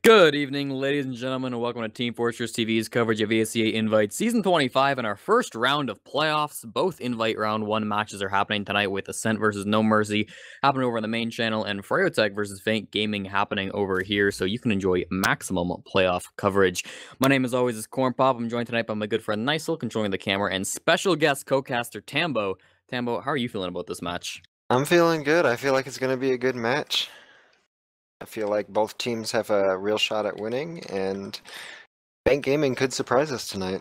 Good evening, ladies and gentlemen, and welcome to Team Fortress TV's coverage of ESEA Invite Season 25 and our first round of playoffs. Both Invite Round 1 matches are happening tonight with Ascent versus No Mercy happening over on the main channel and froyotech versus Faint Gaming happening over here, so you can enjoy maximum playoff coverage. My name, as always, is Cornpop. I'm joined tonight by my good friend Nicell, controlling the camera, and special guest co-caster Tambo. Tambo, how are you feeling about this match? I'm feeling good. I feel like it's going to be a good match. I feel like both teams have a real shot at winning, and Bank Gaming could surprise us tonight.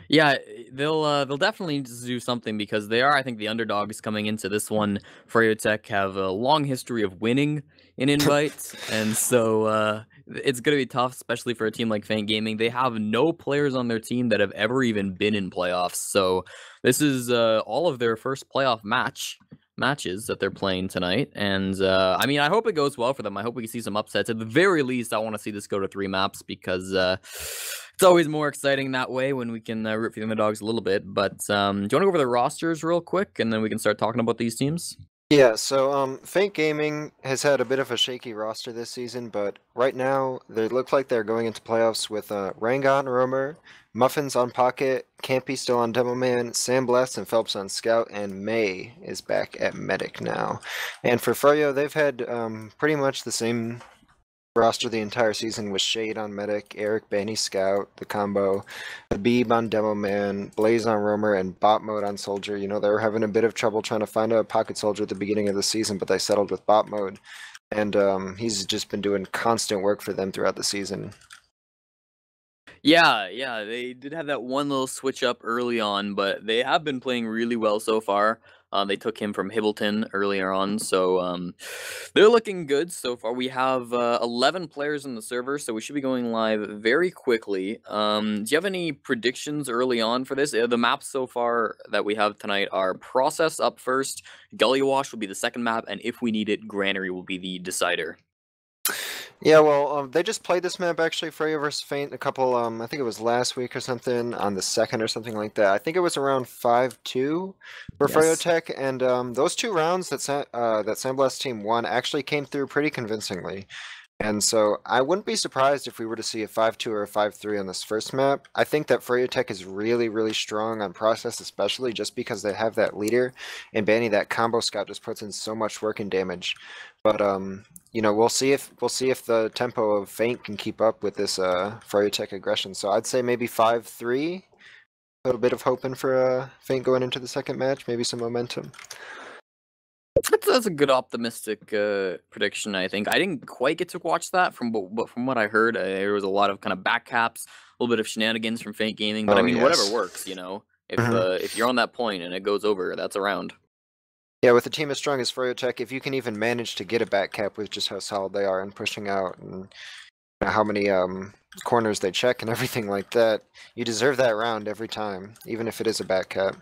Yeah, they'll definitely do something because they are, I think, the underdogs coming into this one. froyotech have a long history of winning in invites, and so it's going to be tough, especially for a team like Faint Gaming. They have no players on their team that have ever even been in playoffs, so this is all of their first playoff matches that they're playing tonight, and I mean, I hope it goes well for them. I hope we can see some upsets. At the very least, I want to see this go to 3 maps because it's always more exciting that way when we can root for the underdogs a little bit. But do you want to go over the rosters real quick, and then we can start talking about these teams? Yeah, so Faint Gaming has had a bit of a shaky roster this season, but right now they look like they're going into playoffs with Rangon Roamer, Muffins on Pocket, Campy still on Demo Man, Sandblast and Phelps on Scout, and May is back at Medic now. And for Froyo, they've had pretty much the same roster the entire season with Shade on Medic, Eric Banny Scout, the combo, Habib on Demo Man, Blaze on Roamer, and Bot Mode on Soldier. You know, they were having a bit of trouble trying to find a Pocket Soldier at the beginning of the season, but they settled with Bot Mode. And he's just been doing constant work for them throughout the season. Yeah, they did have that one little switch up early on, but they have been playing really well so far. They took him from Hibbleton earlier on, so they're looking good so far. We have 11 players in the server, so we should be going live very quickly. Do you have any predictions early on for this? The maps so far that we have tonight are Process up first, Gully Wash will be the second map, and if we need it, Granary will be the decider. Yeah, well, they just played this map actually, Freya vs. Faint, a couple, I think it was last week or something, on the 2nd or something like that. I think it was around 5-2 for Yes. froyotech, and those 2 rounds that Sandblast team won actually came through pretty convincingly. And so I wouldn't be surprised if we were to see a 5-2 or a 5-3 on this first map. I think that froyotech is really, really strong on Process, especially just because they have that leader, and Banny, that combo scout, just puts in so much work and damage. But you know, we'll see if the tempo of Faint can keep up with this froyotech aggression. So I'd say maybe 5-3. A little bit of hoping for Faint going into the second match, maybe some momentum. That's a good optimistic prediction, I think. I didn't quite get to watch that, but from what I heard, there was a lot of kind of back caps, a little bit of shenanigans from Faint Gaming. But I mean, whatever works, you know. If you're on that point and it goes over, that's around. Yeah, with a team as strong as froyotech, if you can even manage to get a back cap with just how solid they are and pushing out and how many corners they check and everything like that, you deserve that round every time, even if it is a back cap.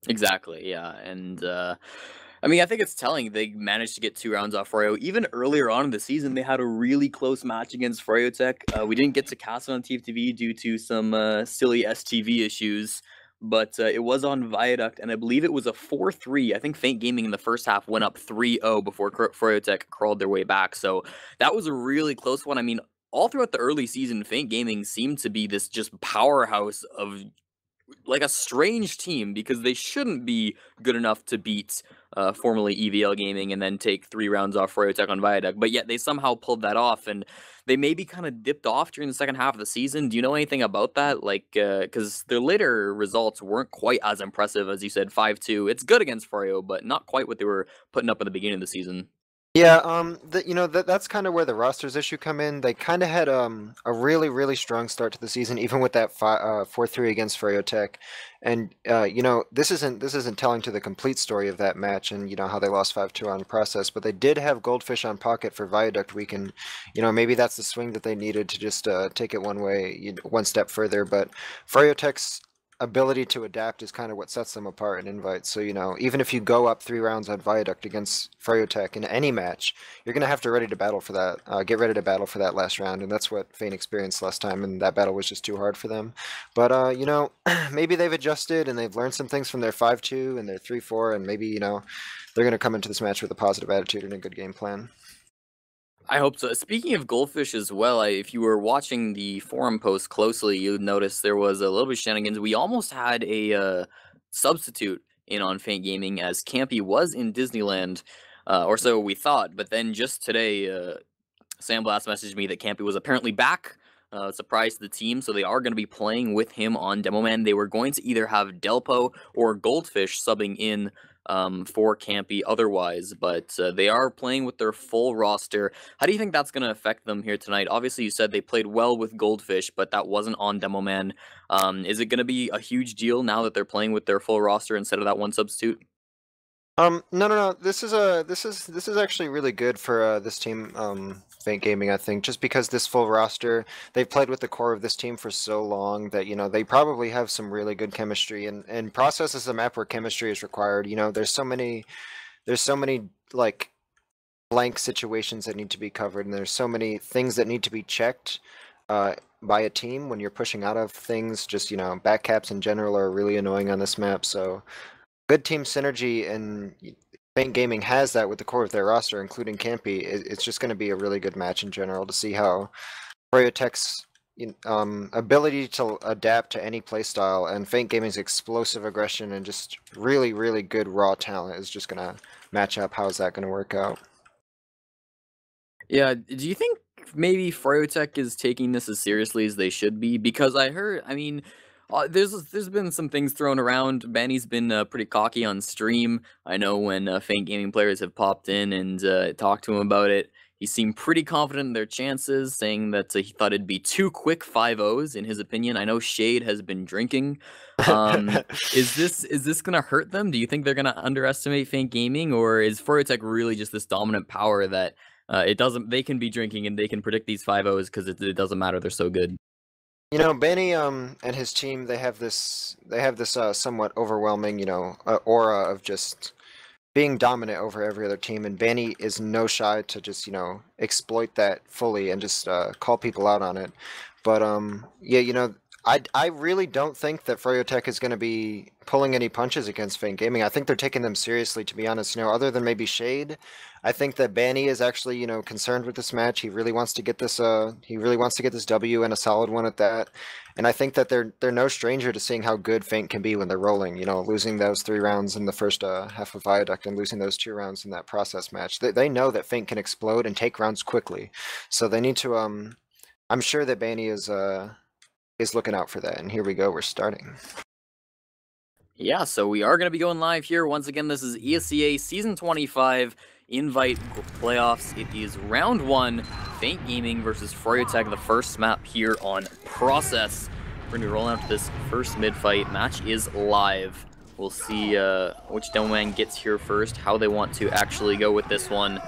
Exactly, yeah, and I mean, I think it's telling they managed to get 2 rounds off Froyo. Even earlier on in the season, they had a really close match against froyotech. We didn't get to cast it on TFTV due to some silly STV issues, but it was on Viaduct, and I believe it was a 4-3. I think Faint Gaming in the first half went up 3-0 before froyotech crawled their way back, so that was a really close one. I mean, all throughout the early season, Faint Gaming seemed to be this just powerhouse of like a strange team because they shouldn't be good enough to beat formerly EVL Gaming and then take 3 rounds off froyotech on Viaduct, but yet they somehow pulled that off, and they maybe kind of dipped off during the second half of the season. Do you know anything about that? Like, because their later results weren't quite as impressive as you said, 5-2. It's good against Froyo, but not quite what they were putting up at the beginning of the season. Yeah, you know, that's kind of where the rosters issue come in. They kind of had a really, really strong start to the season, even with that 4-3 against froyotech. And you know, this isn't telling to the complete story of that match, and you know how they lost 5-2 on Process. But they did have Goldfish on Pocket for Viaduct Week, and you know, maybe that's the swing that they needed to just take it one step further. But froyotech's ability to adapt is kind of what sets them apart in invites. So, you know, even if you go up 3 rounds on Viaduct against froyotech in any match, you're going to have to get ready to battle for that last round, and that's what Faint experienced last time, and that battle was just too hard for them. But, you know, maybe they've adjusted, and they've learned some things from their 5-2 and their 3-4, and maybe, you know, they're going to come into this match with a positive attitude and a good game plan. I hope so. Speaking of goldfish as well, if you were watching the forum post closely, you'd notice there was a little bit of shenanigans. We almost had a substitute in on Faint Gaming as Campy was in Disneyland, or so we thought. But then just today, Sandblast messaged me that Campy was apparently back. Surprise to the team, so they are going to be playing with him on Demo Man. They were going to either have Delpo or Goldfish subbing in for Campy otherwise, but they are playing with their full roster. How do you think that's going to affect them here tonight? Obviously, you said they played well with Goldfish, but that wasn't on Demo Man. Is it going to be a huge deal now that they're playing with their full roster instead of that one substitute? No. This is actually really good for this team, Faint Gaming. I think just because this full roster, they've played with the core of this team for so long that they probably have some really good chemistry. And Process is a map where chemistry is required. There's so many like blank situations that need to be covered, and there's so many things that need to be checked by a team when you're pushing out of things. Just backcaps in general are really annoying on this map. So good team synergy, and Faint Gaming has that with the core of their roster, including Campy. It's just going to be a really good match in general to see how froyotech's ability to adapt to any playstyle and Faint Gaming's explosive aggression and just really, really good raw talent is just going to match up. How is that going to work out? Yeah, do you think maybe froyotech is taking this as seriously as they should be? Because there's been some things thrown around. Benny's been pretty cocky on stream. I know when Faint Gaming players have popped in and talked to him about it, he seemed pretty confident in their chances, saying that he thought it'd be 2 quick 5-0s in his opinion. I know Shade has been drinking. Is this gonna hurt them? Do you think they're gonna underestimate Faint Gaming, or is froyotech really just this dominant power that they can be drinking and they can predict these 5-0s because it doesn't matter, they're so good? Benny and his team, they have this somewhat overwhelming, aura of just being dominant over every other team, and Benny is no shy to just, exploit that fully and just call people out on it. But yeah, I really don't think that froyotech is going to be pulling any punches against Faint Gaming. I think they're taking them seriously, to be honest. Other than maybe Shade, I think that Banny is actually, concerned with this match. He really wants to get this. He really wants to get this W, and a solid one at that. And I think that they're no stranger to seeing how good Faint can be when they're rolling. Losing those 3 rounds in the first half of Viaduct and losing those 2 rounds in that process match. They know that Faint can explode and take rounds quickly, so they need to. I'm sure that Banny is looking out for that. And here we go. We're starting. Yeah, so we are going to be going live here. Once again, this is ESEA Season 25 Invite Playoffs. It is Round 1, Faint Gaming versus froyotech, the first map here on Process. We're going to be rolling out to this first mid-fight. Match is live. We'll see which demo man gets here first, how they want to actually go with this one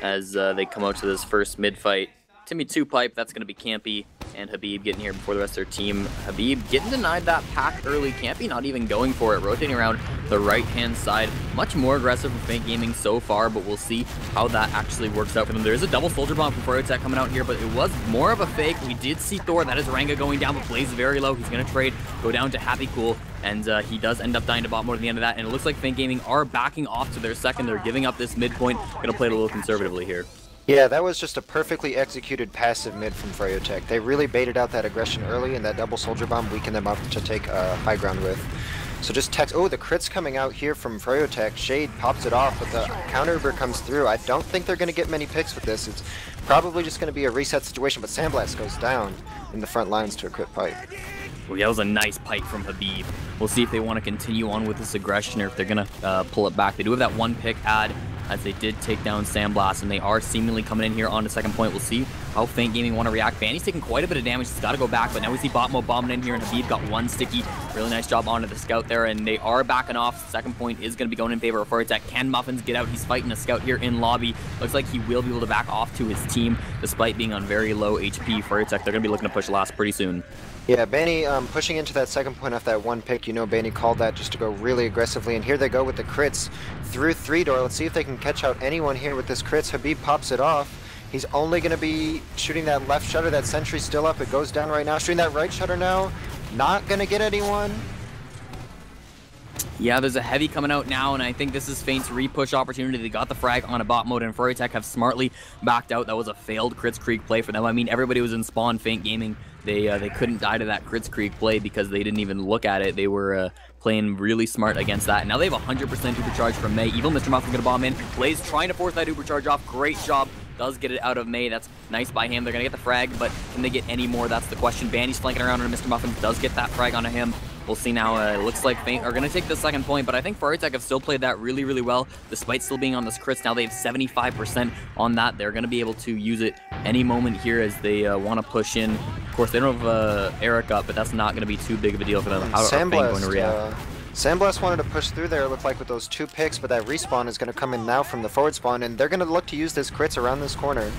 as they come out to this first mid-fight. Timmy 2-pipe, that's going to be Campy and Habib getting here before the rest of their team. Habib getting denied that pack early. Campy not even going for it, rotating around the right-hand side. Much more aggressive from Faint Gaming so far, but we'll see how that actually works out for them. There is a double soldier bomb from froyotech coming out here, but it was more of a fake. We did see Thor. That is Ranga going down, but Blaze very low. He's going to trade, go down to Happy Cool, and he does end up dying to bot mode at the end of that. And it looks like Faint Gaming are backing off to their second. They're giving up this midpoint. Going to play it a little conservatively here. Yeah, that was just a perfectly executed passive mid from froyotech. They really baited out that aggression early, and that double soldier bomb weakened them up to take high ground with. So just text. Oh, the crit's coming out here from froyotech. Shade pops it off, but the counter uber comes through. I don't think they're going to get many picks with this. It's probably just going to be a reset situation, but Sandblast goes down in the front lines to a crit pipe. Well, that was a nice pipe from Habib. We'll see if they want to continue on with this aggression or if they're going to pull it back. They do have that 1 pick ad, as they did take down Sandblast, and they are seemingly coming in here on the second point. We'll see how Faint Gaming want to react. Banny's taking quite a bit of damage. He's got to go back, but now we see bot mode bombing in here, and Habib got 1 sticky. Really nice job onto the scout there, and they are backing off. Second point is going to be going in favor of froyotech. Can Muffins get out? He's fighting a scout here in lobby. Looks like he will be able to back off to his team, despite being on very low HP. froyotech, they're going to be looking to push last pretty soon. Yeah, Banny pushing into that second point off that 1 pick. Banny called that just to go really aggressively, and here they go with the crits through 3 door. Let's see if they can catch out anyone here with this crits. Habib pops it off. He's only going to be shooting that left shutter. That sentry's still up. It goes down right now. Shooting that right shutter now. Not going to get anyone. Yeah, there's a heavy coming out now, and I think this is Feint's re-push opportunity. They got the frag on a bot mode, and froyotech have smartly backed out. That was a failed Crits Creek play for them. I mean, everybody was in spawn. Feint Gaming, they couldn't die to that Crits Creek play because they didn't even look at it. They were playing really smart against that. Now they have 100% Ubercharge from May. Evil Mr. Muffin's gonna bomb in. Blaze trying to force that Ubercharge off. Great job. Does get it out of May. That's nice by him. They're gonna get the frag, but can they get any more? That's the question. Banny's flanking around, and Mr. Muffin does get that frag onto him. We'll see now. It looks like Feint are going to take the second point, but I think froyotech have still played that really, really well, despite still being on this crits. Now they have 75% on that. They're going to be able to use it any moment here as they want to push in. Of course, they don't have Eric up, but that's not going to be too big of a deal for them. How are Feint going to react? Sandblast wanted to push through there, it looked like, with those 2 picks, but that respawn is going to come in now from the forward spawn, and they're going to look to use this crits around this corner.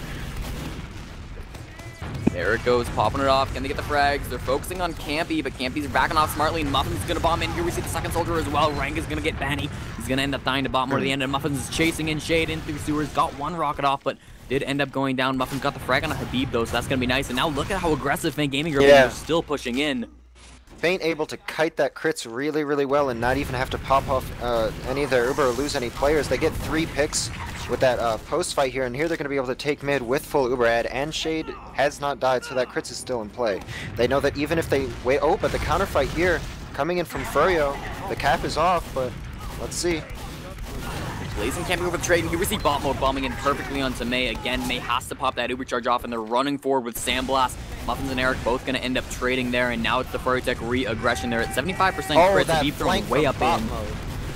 There it goes, popping it off. Can they get the frags? They're focusing on Campy, but Campy's backing off smartly, and Muffin's going to bomb in. Here we see the second soldier as well. Rank is going to get Banny. He's going to end up dying to bot more to the end, and Muffin's chasing in Shade in through sewers. Got one rocket off, but did end up going down. Muffin's got the frag on a Habib, though, so that's going to be nice. And now look at how aggressive Feint Gaming are still pushing in. Feint able to kite that crits really, really well and not even have to pop off any of their Uber or lose any players. They get 3 picks with that post fight here, and here they're going to be able to take mid with full Uber ad, and Shade has not died, so that crits is still in play. They know that even if they wait, but the counter fight here coming in from Froyo, the cap is off, but let's see. Blazing camping over the trade, and here we see bot mode bombing in perfectly onto May. Again, May has to pop that Uber charge off, and they're running forward with Sandblast. Muffins and Eric both going to end up trading there, and now it's the froyotech re-aggression. They're at 75% crit, deep thrown way up in.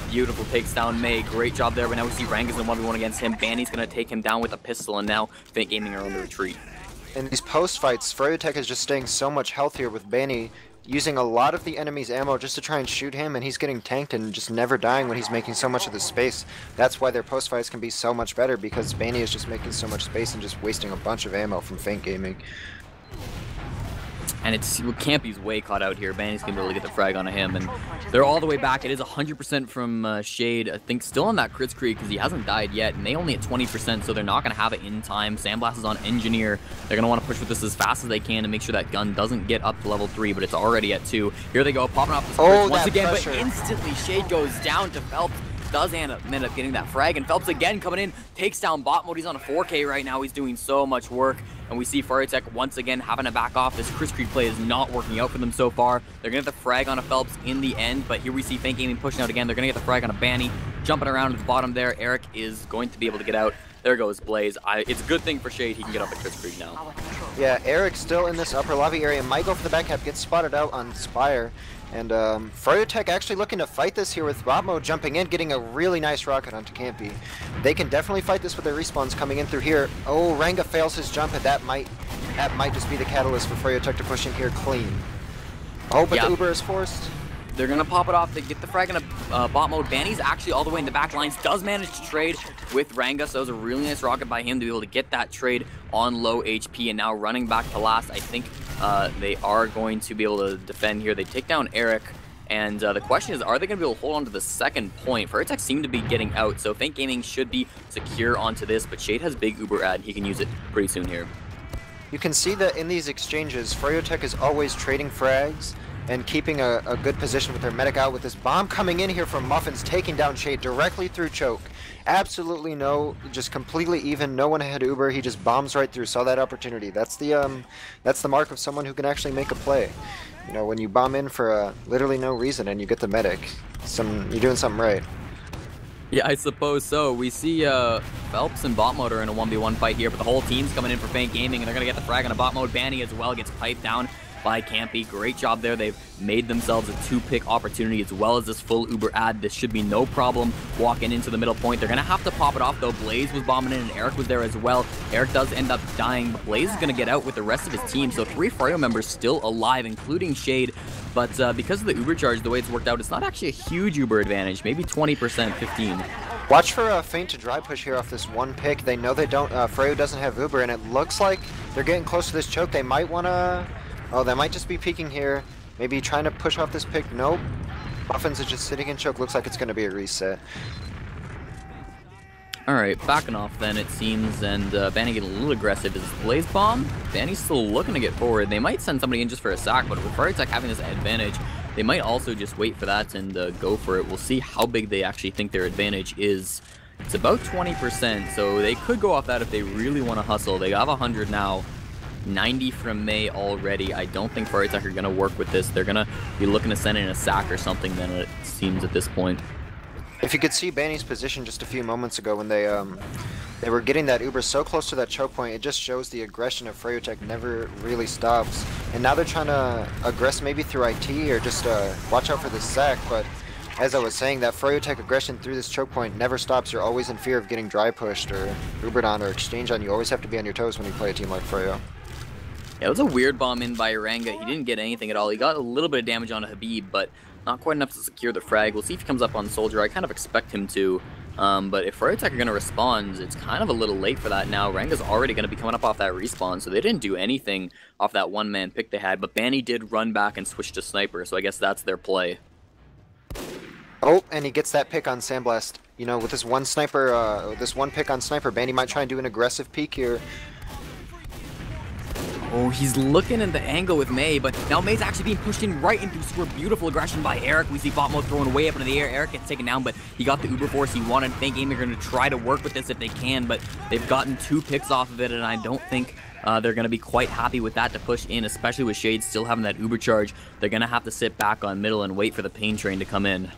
Beautiful takes down May. Great job there, but now we see Rangus in 1v1 against him. Banny's going to take him down with a pistol, and now Feint Gaming are on the retreat. In these post fights, froyotech is just staying so much healthier with Banny, using a lot of the enemy's ammo just to try and shoot him, and he's getting tanked and just never dying when he's making so much of the space. That's why their post fights can be so much better, because Banny is just making so much space and just wasting a bunch of ammo from Feint Gaming. And it's Campy's way caught out here. Banny's going to be able to get the frag onto him, and they're all the way back. It is 100% from Shade. I think still on that Crits Creek because he hasn't died yet, and they only at 20%, so they're not going to have it in time. Sandblast is on Engineer. They're going to want to push with this as fast as they can to make sure that gun doesn't get up to level 3, but it's already at 2. Here they go, popping off the Crits once again, pressure. But instantly Shade goes down to Phelps. Does end up getting that frag, and Phelps again coming in, takes down bot mode. He's on a 4K right now. He's doing so much work, and we see froyotech once again having to back off. This Crits Creek play is not working out for them so far. They're gonna get the frag on a Phelps in the end, but here we see Feint Gaming pushing out again. They're gonna get the frag on a Banny, jumping around at the bottom there. Eric is going to be able to get out. There goes Blaze. It's a good thing for Shade. He can get up at Crits Creek now. Yeah, Eric still in this upper lobby area. Might go for the back cap, gets spotted out on Spire. And froyotech actually looking to fight this here with bot mode jumping in, getting a really nice rocket onto Campy. They can definitely fight this with their respawns coming in through here. Oh, Ranga fails his jump, and that might just be the catalyst for froyotech to push in here clean. Oh, but the Uber is forced. They're going to pop it off. They get the frag in a bot mode. Banny's actually all the way in the back lines. Does manage to trade with Ranga, so it was a really nice rocket by him to be able to get that trade on low HP. And now running back to last, I think they are going to be able to defend here. They take down Eric. And the question is, are they going to be able to hold on to the second point? froyotech seem to be getting out, so Feint Gaming should be secure onto this. But Shade has big Uber ad. He can use it pretty soon here. You can see that in these exchanges, froyotech is always trading frags and keeping a good position with their medic out, with this bomb coming in here from Muffins, taking down Shade directly through choke. Absolutely just completely even, no one had Uber, he just bombs right through, saw that opportunity. That's the mark of someone who can actually make a play. You know, when you bomb in for literally no reason and you get the medic, you're doing something right. Yeah, I suppose so. We see Phelps and bot mode are in a 1v1 fight here, but the whole team's coming in for Feint Gaming, and they're going to get the frag on a bot mode. Banny as well gets piped down by Campy. Great job there. They've made themselves a 2-pick opportunity as well as this full Uber ad. This should be no problem walking into the middle point. They're going to have to pop it off, though. Blaze was bombing in, and Eric was there as well. Eric does end up dying, but Blaze is going to get out with the rest of his team, so 3 Froyo members still alive, including Shade. But because of the Uber charge, the way it's worked out, it's not actually a huge Uber advantage. Maybe 20%, 15. Watch for Feint to dry push here off this 1 pick. They know they don't. Froyo doesn't have Uber, and it looks like they're getting close to this choke. They might want to. Oh, they might just be peeking here. Maybe trying to push off this pick. Nope. Muffins is just sitting in choke. Looks like it's going to be a reset. Alright, backing off then, it seems, and Banny getting a little aggressive. Is this Blaze Bomb? Banny's still looking to get forward. They might send somebody in just for a sack, but with froyotech having this advantage, they might also just wait for that and go for it. We'll see how big they actually think their advantage is. It's about 20%, so they could go off that if they really want to hustle. They have 100 now, 90 from May already. I don't think froyotech are going to work with this. They're going to be looking to send in a sack or something then, it seems, at this point. If you could see Banny's position just a few moments ago when they were getting that Uber so close to that choke point, it just shows the aggression of froyotech never really stops. And now they're trying to aggress maybe through IT or just watch out for the sack, but as I was saying, that froyotech aggression through this choke point never stops. You're always in fear of getting dry pushed or Ubered on or exchanged on. You always have to be on your toes when you play a team like Froyo. Yeah, it was a weird bomb in by Ranga. He didn't get anything at all. He got a little bit of damage on Habib, but not quite enough to secure the frag. We'll see if he comes up on Soldier. I kind of expect him to. But if froyotech are going to respond, it's kind of a little late for that now. Ranga's already going to be coming up off that respawn, so they didn't do anything off that one-man pick they had. But Banny did run back and switch to Sniper, so I guess that's their play. Oh, and he gets that pick on Sandblast. You know, with this one sniper, this one pick on Sniper, Banny might try and do an aggressive peek here. Oh, he's looking at the angle with May, but now May's actually being pushed in right into super beautiful aggression by Eric. We see bot mode thrown way up into the air. Eric gets taken down, but he got the Uber force he wanted. Fake Game are going to try to work with this if they can, but they've gotten 2 picks off of it, and I don't think they're going to be quite happy with that to push in, especially with Shade still having that Uber charge. They're going to have to sit back on middle and wait for the pain train to come in.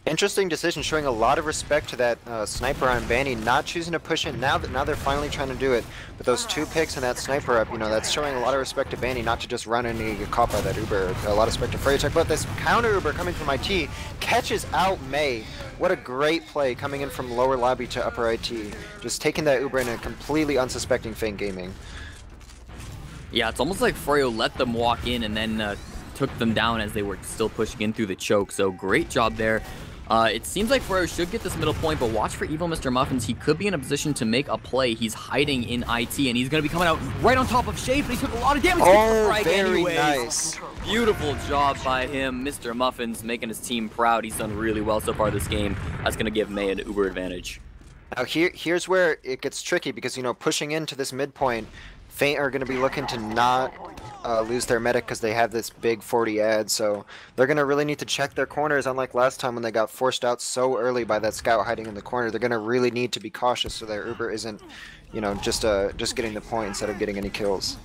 Interesting decision, showing a lot of respect to that sniper on Banny, not choosing to push in now they're finally trying to do it. But those 2 picks and that sniper up, you know, that's showing a lot of respect to Banny, not to just run in and get caught by that Uber. A lot of respect to froyotech, but this counter Uber coming from IT catches out May. What a great play coming in from lower lobby to upper IT. Just taking that Uber in a completely unsuspecting Feint Gaming. Yeah, it's almost like Froyo let them walk in and then took them down as they were still pushing in through the choke. So great job there. It seems like Froyo should get this middle point, but watch for Evil Mr. Muffins. He could be in a position to make a play. He's hiding in IT, and he's going to be coming out right on top of Shade, but he took a lot of damage. Oh, very nice. Beautiful job by him. Mr. Muffins making his team proud. He's done really well so far this game. That's going to give May an Uber advantage. Now here's where it gets tricky because, you know, pushing into this midpoint, Feint are going to be looking to not lose their medic because they have this big 40 ad, so they're going to really need to check their corners, unlike last time when they got forced out so early by that scout hiding in the corner. They're going to really need to be cautious so their Uber isn't, you know, just getting the point instead of getting any kills.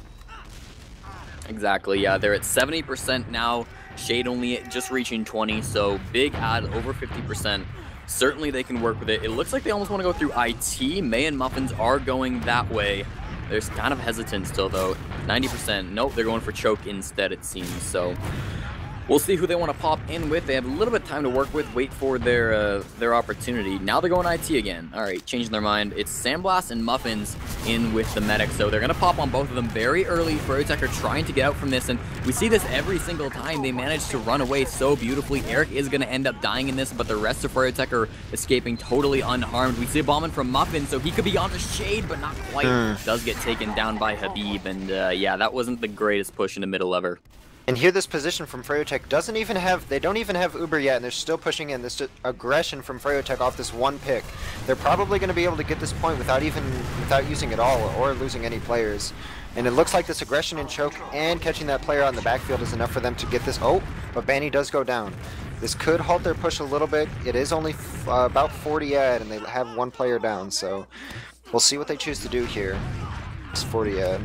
Exactly, yeah, they're at 70% now. Shade only just reaching 20, so big ad, over 50%. Certainly they can work with it. It looks like they almost want to go through IT. May and Muffins are going that way. There's kind of hesitant still, though. 90%. Nope, they're going for choke instead, it seems. So we'll see who they want to pop in with. They have a little bit of time to work with, wait for their opportunity. Now they're going IT again. All right, changing their mind. It's Sandblast and Muffins in with the medic. So they're going to pop on both of them very early. froyotech are trying to get out from this, and we see this every single time. They manage to run away so beautifully. Eric is going to end up dying in this, but the rest of froyotech are escaping totally unharmed. We see a bombing from Muffins, so he could be onto Shade, but not quite. Does get taken down by Habib, and yeah, that wasn't the greatest push in the middle ever. And here this position from froyotech they don't even have Uber yet, and they're still pushing in. This aggression from froyotech off this one pick. They're probably going to be able to get this point without using it all or losing any players. And it looks like this aggression and choke and catching that player on the backfield is enough for them to get this. Oh, but Banny does go down. This could halt their push a little bit. It is only about 40 ad, and they have 1 player down, so we'll see what they choose to do here. It's 40 ad.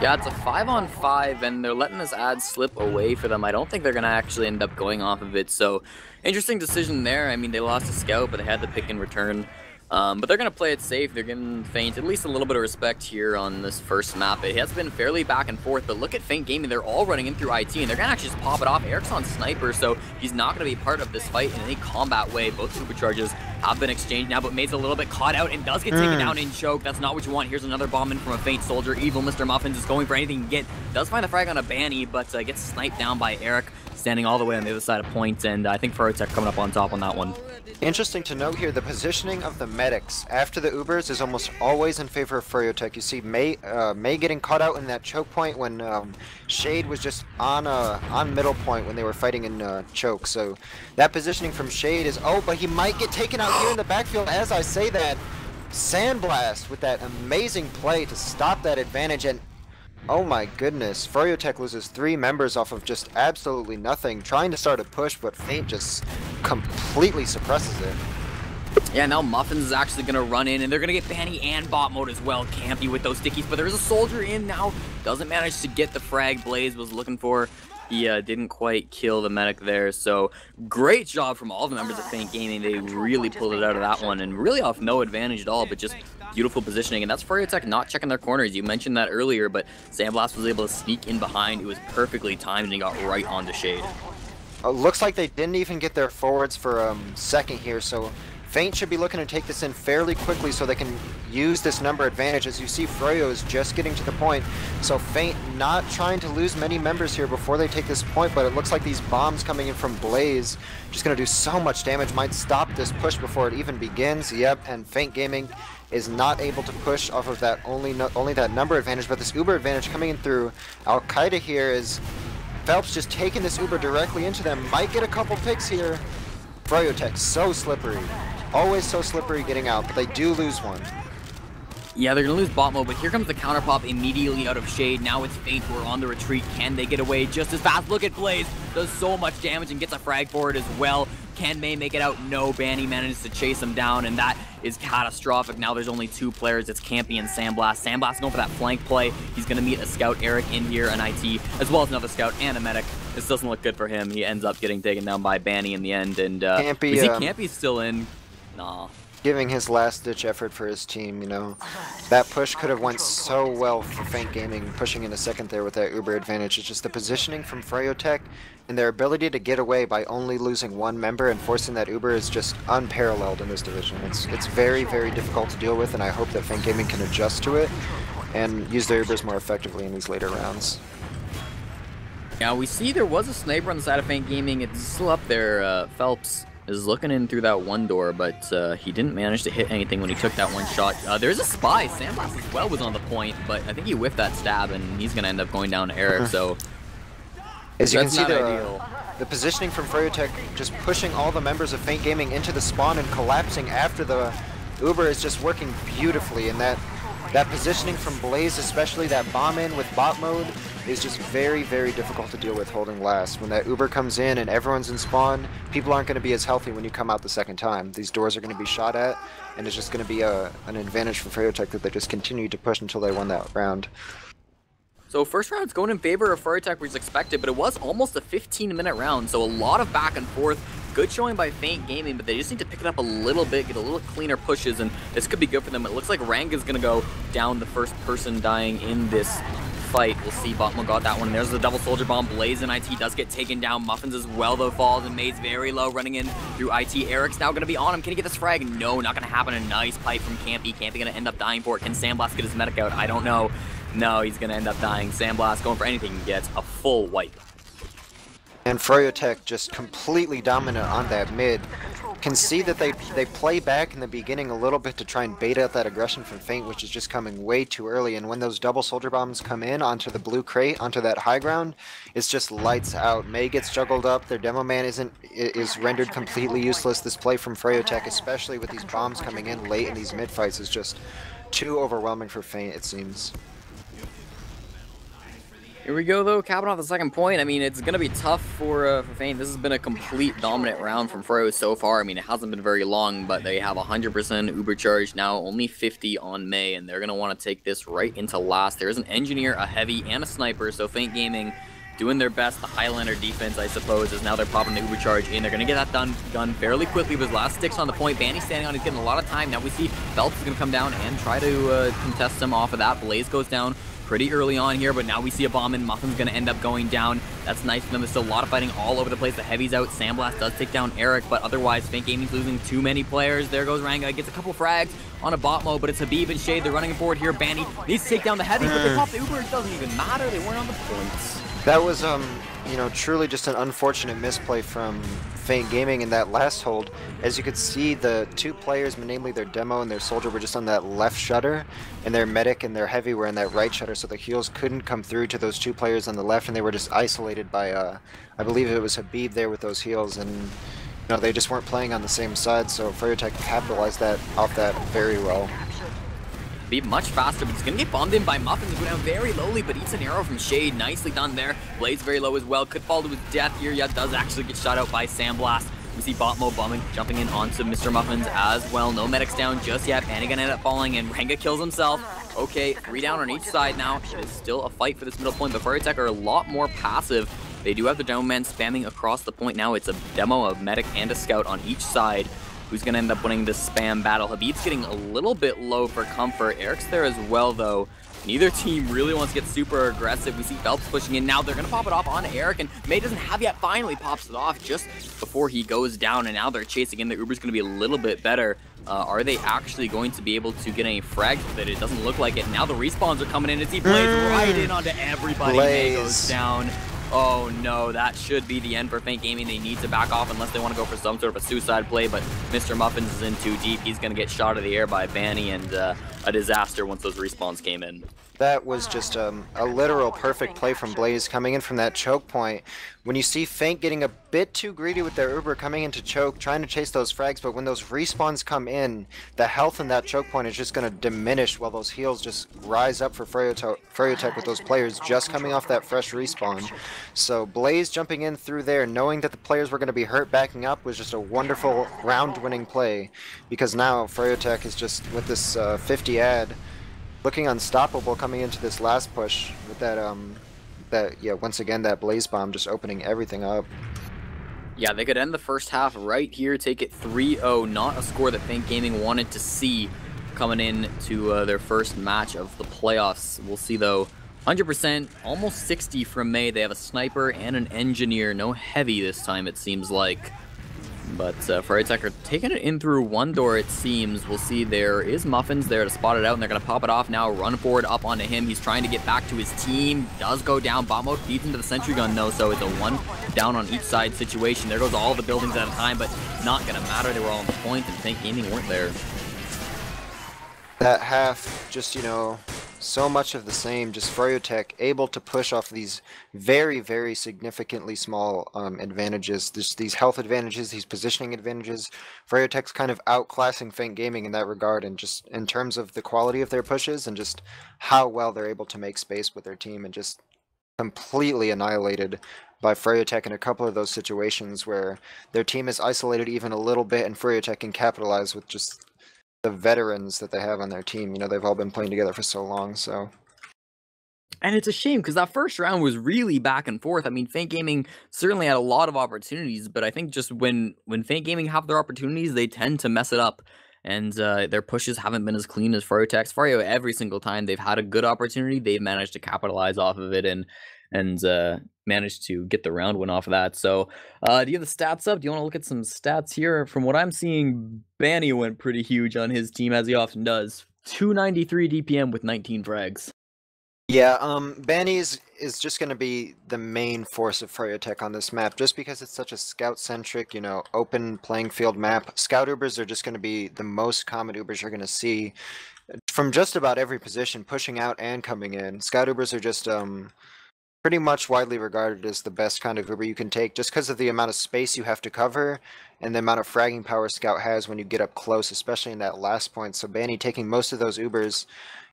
Yeah, it's a 5-on-5, and they're letting this ad slip away for them. I don't think they're going to actually end up going off of it, so interesting decision there. I mean, they lost a scout, but they had the pick in return. But they're going to play it safe. They're giving Feint at least a little bit of respect here on this first map. It has been fairly back and forth, but look at Feint Gaming. They're all running in through IT, and they're going to actually just pop it off. Eric's on Sniper, so he's not going to be part of this fight in any combat way. Both supercharges have been exchanged now, but May's a little bit caught out and does get taken down in choke. That's not what you want. Here's another bomb in from a Feint soldier. Evil Mr. Muffins is going for anything he can get. Does find the frag on a Banny, but gets sniped down by Eric, standing all the way on the other side of point, and I think froyotech coming up on top on that one. Interesting to note here, the positioning of the medics after the Ubers is almost always in favor of froyotech. You see May getting caught out in that choke point when Shade was just on middle point when they were fighting in choke. So that positioning from Shade is, oh, but he might get taken out here in the backfield. As I say that, Sandblast with that amazing play to stop that advantage, and Oh my goodness, froyotech loses 3 members off of just absolutely nothing, trying to start a push, but Feint just completely suppresses it. Yeah, now Muffins is actually going to run in, and they're going to get Banny and bot mode as well. Campy with those stickies, but there is a soldier in now. Doesn't manage to get the frag Blaze was looking for. He didn't quite kill the medic there, so great job from all the members of Feint Gaming. They really pulled it out of that one, and really off no advantage at all, but just beautiful positioning. And that's froyotech not checking their corners. You mentioned that earlier, but Sandblast was able to sneak in behind. It was perfectly timed, and he got right onto Shade. Looks like they didn't even get their forwards for a second here, so Feint should be looking to take this in fairly quickly so they can use this number advantage. As you see, Froyo is just getting to the point, so Feint not trying to lose many members here before they take this point, but it looks like these bombs coming in from Blaze just going to do so much damage, might stop this push before it even begins. Yep, and Feint Gaming is not able to push off of that only that number advantage, but this Uber advantage coming in through Al-Qaeda here is Phelps just taking this Uber directly into them, might get a couple picks here. froyotech so slippery. Always so slippery getting out, but they do lose one. Yeah, they're going to lose bot mode, but here comes the counter pop immediately out of Shade. Now it's Feint who are on the retreat. Can they get away just as fast? Look at Blaze. Does so much damage and gets a frag for it as well. Can May make it out? No. Banny manages to chase him down, and that is catastrophic. Now there's only 2 players. It's Campy and Sandblast. Sandblast going for that flank play. He's going to meet a scout, Eric, in here, an IT, as well as another scout and a medic. This doesn't look good for him. He ends up getting taken down by Banny in the end, and Campy, we see Campy's still in. Nah. Giving his last-ditch effort for his team, you know. That push could have went so well for Feint Gaming, pushing in a second there with that Uber advantage. It's just the positioning from froyotech and their ability to get away by only losing 1 member and forcing that Uber is just unparalleled in this division. It's very, very difficult to deal with, and I hope that Feint Gaming can adjust to it and use their Ubers more effectively in these later rounds. Yeah, we see there was a sniper on the side of Feint Gaming. It's still up there. Phelps is looking in through that one door, but he didn't manage to hit anything when he took that one shot. There's a spy. Sandblast as well was on the point, but I think he whiffed that stab, and he's going to end up going down to Eric, so as you can see, the positioning from froyotech just pushing all the members of Feint Gaming into the spawn and collapsing after the Uber is just working beautifully, and that positioning from Blaze, especially that bomb in with bot mode, is just very, very difficult to deal with holding last. When that Uber comes in and everyone's in spawn, people aren't going to be as healthy when you come out the second time. These doors are going to be shot at, and it's just going to be an advantage for froyotech that they just continue to push until they won that round. So first round's going in favor of froyotech, which was expected, but it was almost a 15-minute round, so a lot of back and forth. Good showing by Feint Gaming, but they just need to pick it up a little bit, get a little cleaner pushes, and this could be good for them. It looks like Ranga's going to go down the first person dying in this fight. We'll see. Botmo got that one. There's the double soldier bomb. Blaze and IT does get taken down. Muffins as well, though, falls, and May's very low, running in through IT. Eric's now going to be on him. Can he get this frag? No, not going to happen. A nice pipe from Campy. Campy going to end up dying for it. Can Sandblast get his medic out? I don't know. No, he's going to end up dying. Sandblast going for anything he gets. A full wipe. And froyotech just completely dominant on that mid. Can see that they play back in the beginning a little bit to try and bait out that aggression from Feint, which is just coming way too early. And when those double soldier bombs come in onto the blue crate, onto that high ground, it's just lights out. May gets juggled up. Their demo man is rendered completely useless. This play from froyotech, especially with these bombs coming in late in these mid fights, is just too overwhelming for Feint, it seems. Here we go, though, capping off the second point. I mean, it's going to be tough for Feint. This has been a complete dominant round from Fro so far. I mean, it hasn't been very long, but they have 100% Uber charge now, only 50 on May, and they're going to want to take this right into last. There is an engineer, a heavy, and a sniper, so Feint Gaming doing their best. The Highlander defense, I suppose, is now they're popping the Uber charge in. They're going to get that done fairly quickly with his last sticks on the point. Banny standing on, he's getting a lot of time. Now we see Phelps is going to come down and try to contest him off of that. Blaze goes down pretty early on here, but now we see a bomb in. Muffin's going to end up going down. That's nice for them. There's still a lot of fighting all over the place. The heavy's out. Sandblast does take down Eric, but otherwise, Feint Gaming's losing too many players. There goes Ranga. Gets a couple frags on a bot mode, but it's Habib and Shade. They're running forward here. Banny needs to take down the heavy, but they pop the Uber. It doesn't even matter. They weren't on the points. That was, you know, truly just an unfortunate misplay from Feint Gaming in that last hold. As you could see, the 2 players, namely their demo and their soldier, were just on that left shutter, and their medic and their heavy were in that right shutter, so the heals couldn't come through to those 2 players on the left, and they were just isolated by, I believe it was Habib there with those heals, and you know, they just weren't playing on the same side, so froyotech capitalized off that very well. be much faster, but he's gonna get bombed in by Muffins, go down very lowly, but eats an arrow from Shade. Nicely done there. Blaze very low as well. Could fall to his death here. Yeah, does actually get shot out by Sandblast. We see Botmo bombing, jumping in onto Mr. Muffins as well. No medics down just yet. Banny gonna end up falling, and Renga kills himself. Okay, 3 down on each side now. It is still a fight for this middle point, but froyotech are a lot more passive. They do have the dome man spamming across the point now. It's a demo, a medic, and a scout on each side. Who's gonna end up winning this spam battle? Habib's getting a little bit low for comfort. Eric's there as well, though. Neither team really wants to get super aggressive. We see Phelps pushing in now. They're going to pop it off on Eric, and May doesn't have yet. Finally pops it off just before he goes down, and now they're chasing in. The Uber's going to be a little bit better. Are they actually going to be able to get any frags with it? It doesn't look like it. Now the respawns are coming in as he plays right in onto everybody. May goes down. Oh no, that should be the end for Faint Gaming. They need to back off unless they want to go for some sort of a suicide play, but Mr. Muffins is in too deep. He's going to get shot out of the air by Banny, and a disaster once those respawns came in. That was just a literal perfect play from Blaze coming in from that choke point. When you see Faint getting a bit too greedy with their Uber coming into choke, trying to chase those frags, but when those respawns come in, the health in that choke point is just going to diminish while those heals just rise up for froyotech with those players just coming off that fresh respawn. So Blaze jumping in through there, knowing that the players were going to be hurt backing up, was just a wonderful round-winning play, because now froyotech is just, with this 50 ad, looking unstoppable coming into this last push with that once again that Blaze Bomb just opening everything up. Yeah, they could end the first half right here, take it 3-0, not a score that Faint Gaming wanted to see coming in to their first match of the playoffs. We'll see though, 100%, almost 60 from May. They have a sniper and an engineer, no heavy this time it seems like. But froyotech are taking it in through one door, it seems. We'll see there is Muffins there to spot it out, and they're going to pop it off now. Run forward up onto him. He's trying to get back to his team. Does go down. Bot mode feeds into the sentry gun, though, so it's a 1 down on each side situation. There goes all the buildings at a time, but not going to matter. They were all on the point, and Faint Gaming weren't there. That half, just, you know, so much of the same, just froyotech able to push off these very, very significantly small advantages. These health advantages, these positioning advantages. froyotech's kind of outclassing Faint Gaming in that regard, and just in terms of the quality of their pushes and just how well they're able to make space with their team, and just completely annihilated by froyotech in a couple of those situations where their team is isolated even a little bit, and froyotech can capitalize with just the veterans that they have on their team. You know, they've all been playing together for so long, so. And it's a shame, because that first round was really back and forth. I mean, Faint Gaming certainly had a lot of opportunities, but I think just when Faint Gaming have their opportunities, they tend to mess it up. And their pushes haven't been as clean as froyotech's. Froyo, every single time they've had a good opportunity, they've managed to capitalize off of it and managed to get the round win off of that. So do you have the stats up? Do you want to look at some stats here? From what I'm seeing, Banny went pretty huge on his team, as he often does. 293 DPM with 19 frags. Yeah, Banny is just going to be the main force of froyotech on this map, just because it's such a scout-centric, you know, open playing field map. Scout Ubers are just going to be the most common Ubers you're going to see from just about every position, pushing out and coming in. Scout Ubers are just pretty much widely regarded as the best kind of Uber you can take, just because of the amount of space you have to cover and the amount of fragging power Scout has when you get up close, especially in that last point. So Banny taking most of those Ubers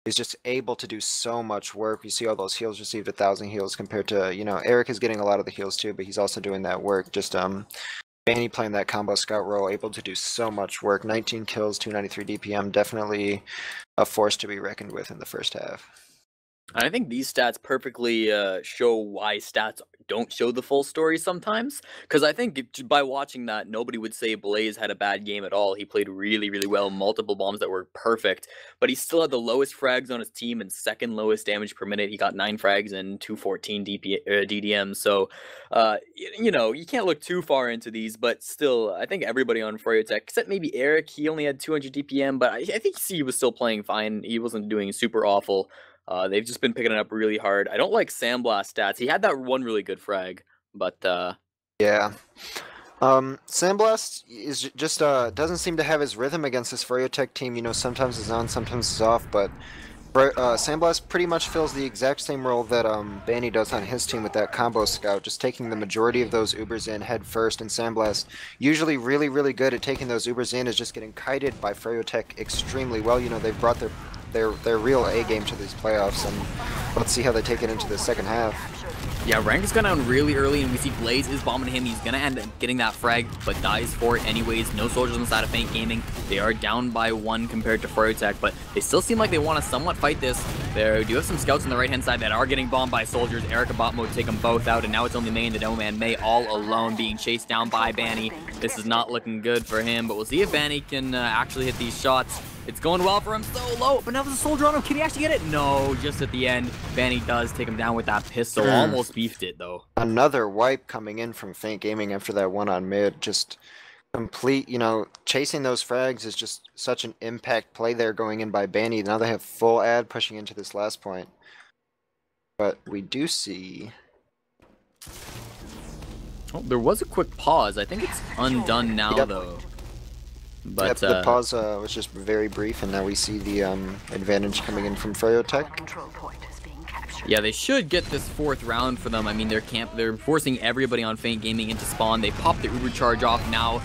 is just able to do so much work. You see all those heals received, 1,000 heals compared to, you know, Eric is getting a lot of the heals too, but he's also doing that work. Just Banny playing that combo scout role, able to do so much work. 19 kills, 293 DPM, definitely a force to be reckoned with in the first half. I think these stats perfectly show why stats don't show the full story sometimes. Because I think by watching that, nobody would say Blaze had a bad game at all. He played really, really well. Multiple bombs that were perfect. But he still had the lowest frags on his team and second lowest damage per minute. He got 9 frags and 214 DDM. So, you know, you can't look too far into these. But still, I think everybody on froyotech, except maybe Eric, he only had 200 DPM. But I think he was still playing fine. He wasn't doing super awful. They've just been picking it up really hard. I don't like Sandblast stats. He had that one really good frag, but yeah. Sandblast is just doesn't seem to have his rhythm against this froyotech team. You know, sometimes it's on, sometimes it's off, but Sandblast pretty much fills the exact same role that Banny does on his team with that combo scout, just taking the majority of those Ubers in head first, and Sandblast, usually really, really good at taking those Ubers in, is just getting kited by froyotech extremely well. You know, they've brought their their real A game to these playoffs, and let's see how they take it into the second half. Yeah, Rank has gone down really early, and we see Blaze is bombing him. He's gonna end up getting that frag, but dies for it anyways. No soldiers on the side of Feint Gaming. They are down by 1 compared to froyotech, but they still seem like they want to somewhat fight this. They do have some scouts on the right-hand side that are getting bombed by soldiers. Eric and Bot Mode take them both out, and now it's only May and the Nomad. May all alone being chased down by Banny. This is not looking good for him, but we'll see if Banny can actually hit these shots. It's going well for him, so low, but now there's a soldier on him. Can he actually get it? No, just at the end. Banny does take him down with that pistol. Almost beefed it, though. Another wipe coming in from Feint Gaming after that one on mid. Just complete, you know, chasing those frags is just such an impact play there going in by Banny. Now they have full ad pushing into this last point. But we do see... Oh, there was a quick pause. I think it's undone now, though. But yep, the pause was just very brief, and now we see the advantage coming in from froyotech. Yeah, they should get this 4th round for them. I mean, they're forcing everybody on Feint Gaming into spawn. They popped the Uber charge off now.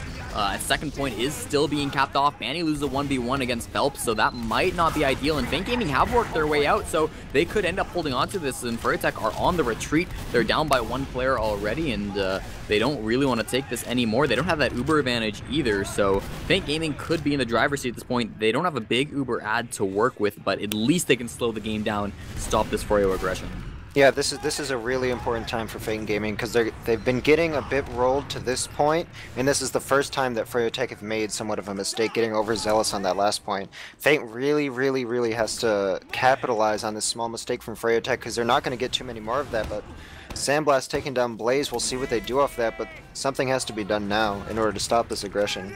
Second point is still being capped off. Banny loses a 1v1 against Phelps, so that might not be ideal. And Feint Gaming have worked their way out, so they could end up holding on to this. And froyotech are on the retreat. They're down by 1 player already, and they don't really want to take this anymore. They don't have that Uber advantage either, so Feint Gaming could be in the driver's seat at this point. They don't have a big Uber ad to work with, but at least they can slow the game down, stop this froyo aggression. Yeah, this is a really important time for Feint Gaming because they've been getting a bit rolled to this point, and this is the first time that froyotech have made somewhat of a mistake getting overzealous on that last point. Feint really has to capitalize on this small mistake from froyotech because they're not going to get too many more of that, but Sandblast taking down Blaze, we'll see what they do off that, but something has to be done now in order to stop this aggression.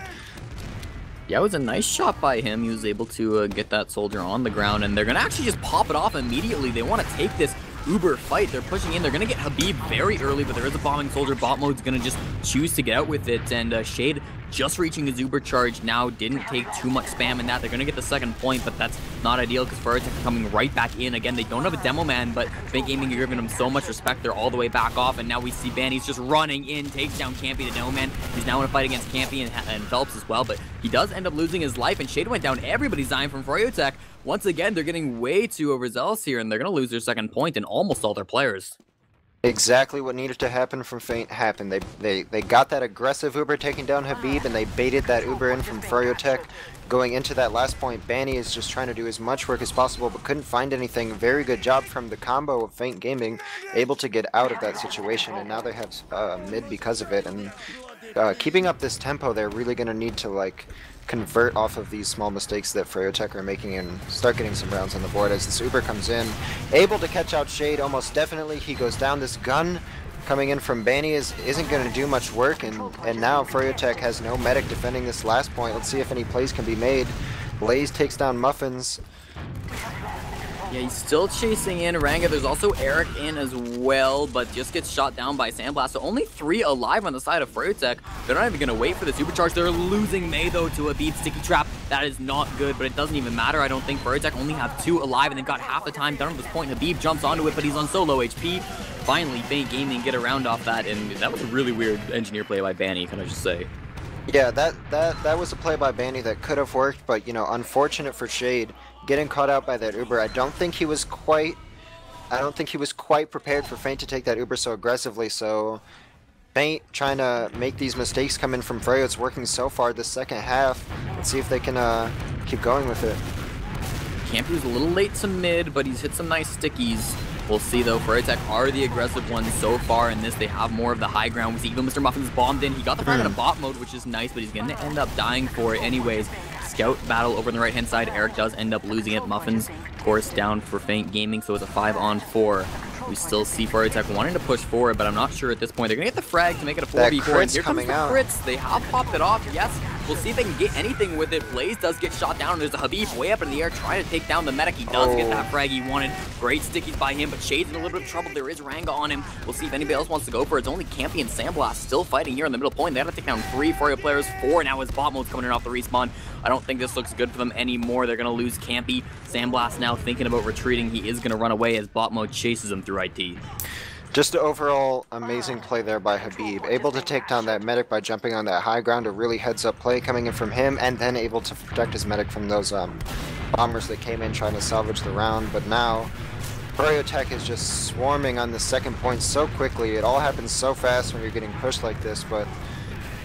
Yeah, it was a nice shot by him. He was able to get that soldier on the ground, and they're going to actually just pop it off immediately. They want to take this Uber fight. They're pushing in. They're going to get Habib very early, but there is a bombing soldier. Bot Mode's going to just choose to get out with it, and Shade just reaching his Uber charge now. Didn't take too much spam in that. They're going to get the second point, but that's not ideal because froyotech are coming right back in. Again, they don't have a demo man, but Feint Gaming are giving them so much respect. They're all the way back off, and now we see Banny's just running in, takes down Campy the demo man. He's now in a fight against Campy and Phelps as well, but he does end up losing his life, and Shade went down everybody's dying from froyotech. Once again, they're getting way too overzealous here, and they're going to lose their second point and almost all their players. Exactly what needed to happen from Feint happened. They got that aggressive Uber taking down Habib, and they baited that Uber in from froyotech. Going into that last point, Banny is just trying to do as much work as possible, but couldn't find anything. Very good job from the combo of Feint Gaming, able to get out of that situation, and now they have mid because of it. And keeping up this tempo, they're really going to need to like convert off of these small mistakes that froyotech are making and start getting some rounds on the board as this Uber comes in. Able to catch out Shade almost definitely. He goes down. This gun coming in from Banny isn't going to do much work, and now froyotech has no medic defending this last point. Let's see if any plays can be made. Blaze takes down Muffins. Yeah, he's still chasing in Ranga. There's also Eric in as well, but just gets shot down by Sandblast. So only 3 alive on the side of froyotech. They're not even going to wait for the supercharge. They're losing May, though, to a beat sticky trap. That is not good, but it doesn't even matter. I don't think froyotech only have 2 alive, and they've got half the time done at this point. Habib jumps onto it, but he's on so low HP. Finally, Feint Gaming get around off that, and that was a really weird engineer play by Banny, can I just say. Yeah, that was a play by Banny that could have worked, but, you know, unfortunate for Shade. Getting caught out by that Uber, I don't think he was quite prepared for Feint to take that Uber so aggressively, so Feint trying to make these mistakes come in from Freyo. It's working so far this second half. Let's see if they can keep going with it. Campy's a little late to mid, but he's hit some nice stickies. We'll see, though. froyotech are the aggressive ones so far in this. They have more of the high ground. We see even Mr. Muffin's bombed in. He got the frag on a bot mode, which is nice, but he's going to end up dying for it anyways. Scout battle over on the right-hand side. Eric does end up losing it. Muffins, of course, down for Feint Gaming, so it's a 5-on-4. We still see froyotech wanting to push forward, but I'm not sure at this point. They're going to get the frag to make it a 4v4. And here comes the crits. They have popped it off, yes. We'll see if they can get anything with it. Blaze does get shot down. There's a Habib way up in the air trying to take down the medic. He does get that frag he wanted. Great stickies by him, but Shade's in a little bit of trouble. There is Ranga on him. We'll see if anybody else wants to go for it. It's only Campy and Sandblast still fighting here in the middle point. They got to take down 3 Froyo players. 4 now as bot mode's coming in off the respawn. I don't think this looks good for them anymore. They're going to lose Campy. Sandblast now thinking about retreating. He is going to run away as bot mode chases him through IT. Just an overall amazing play there by Habib. Able to take down that medic by jumping on that high ground. A really heads-up play coming in from him, and then able to protect his medic from those bombers that came in trying to salvage the round, but now froyotech is just swarming on the second point so quickly. It all happens so fast when you're getting pushed like this, but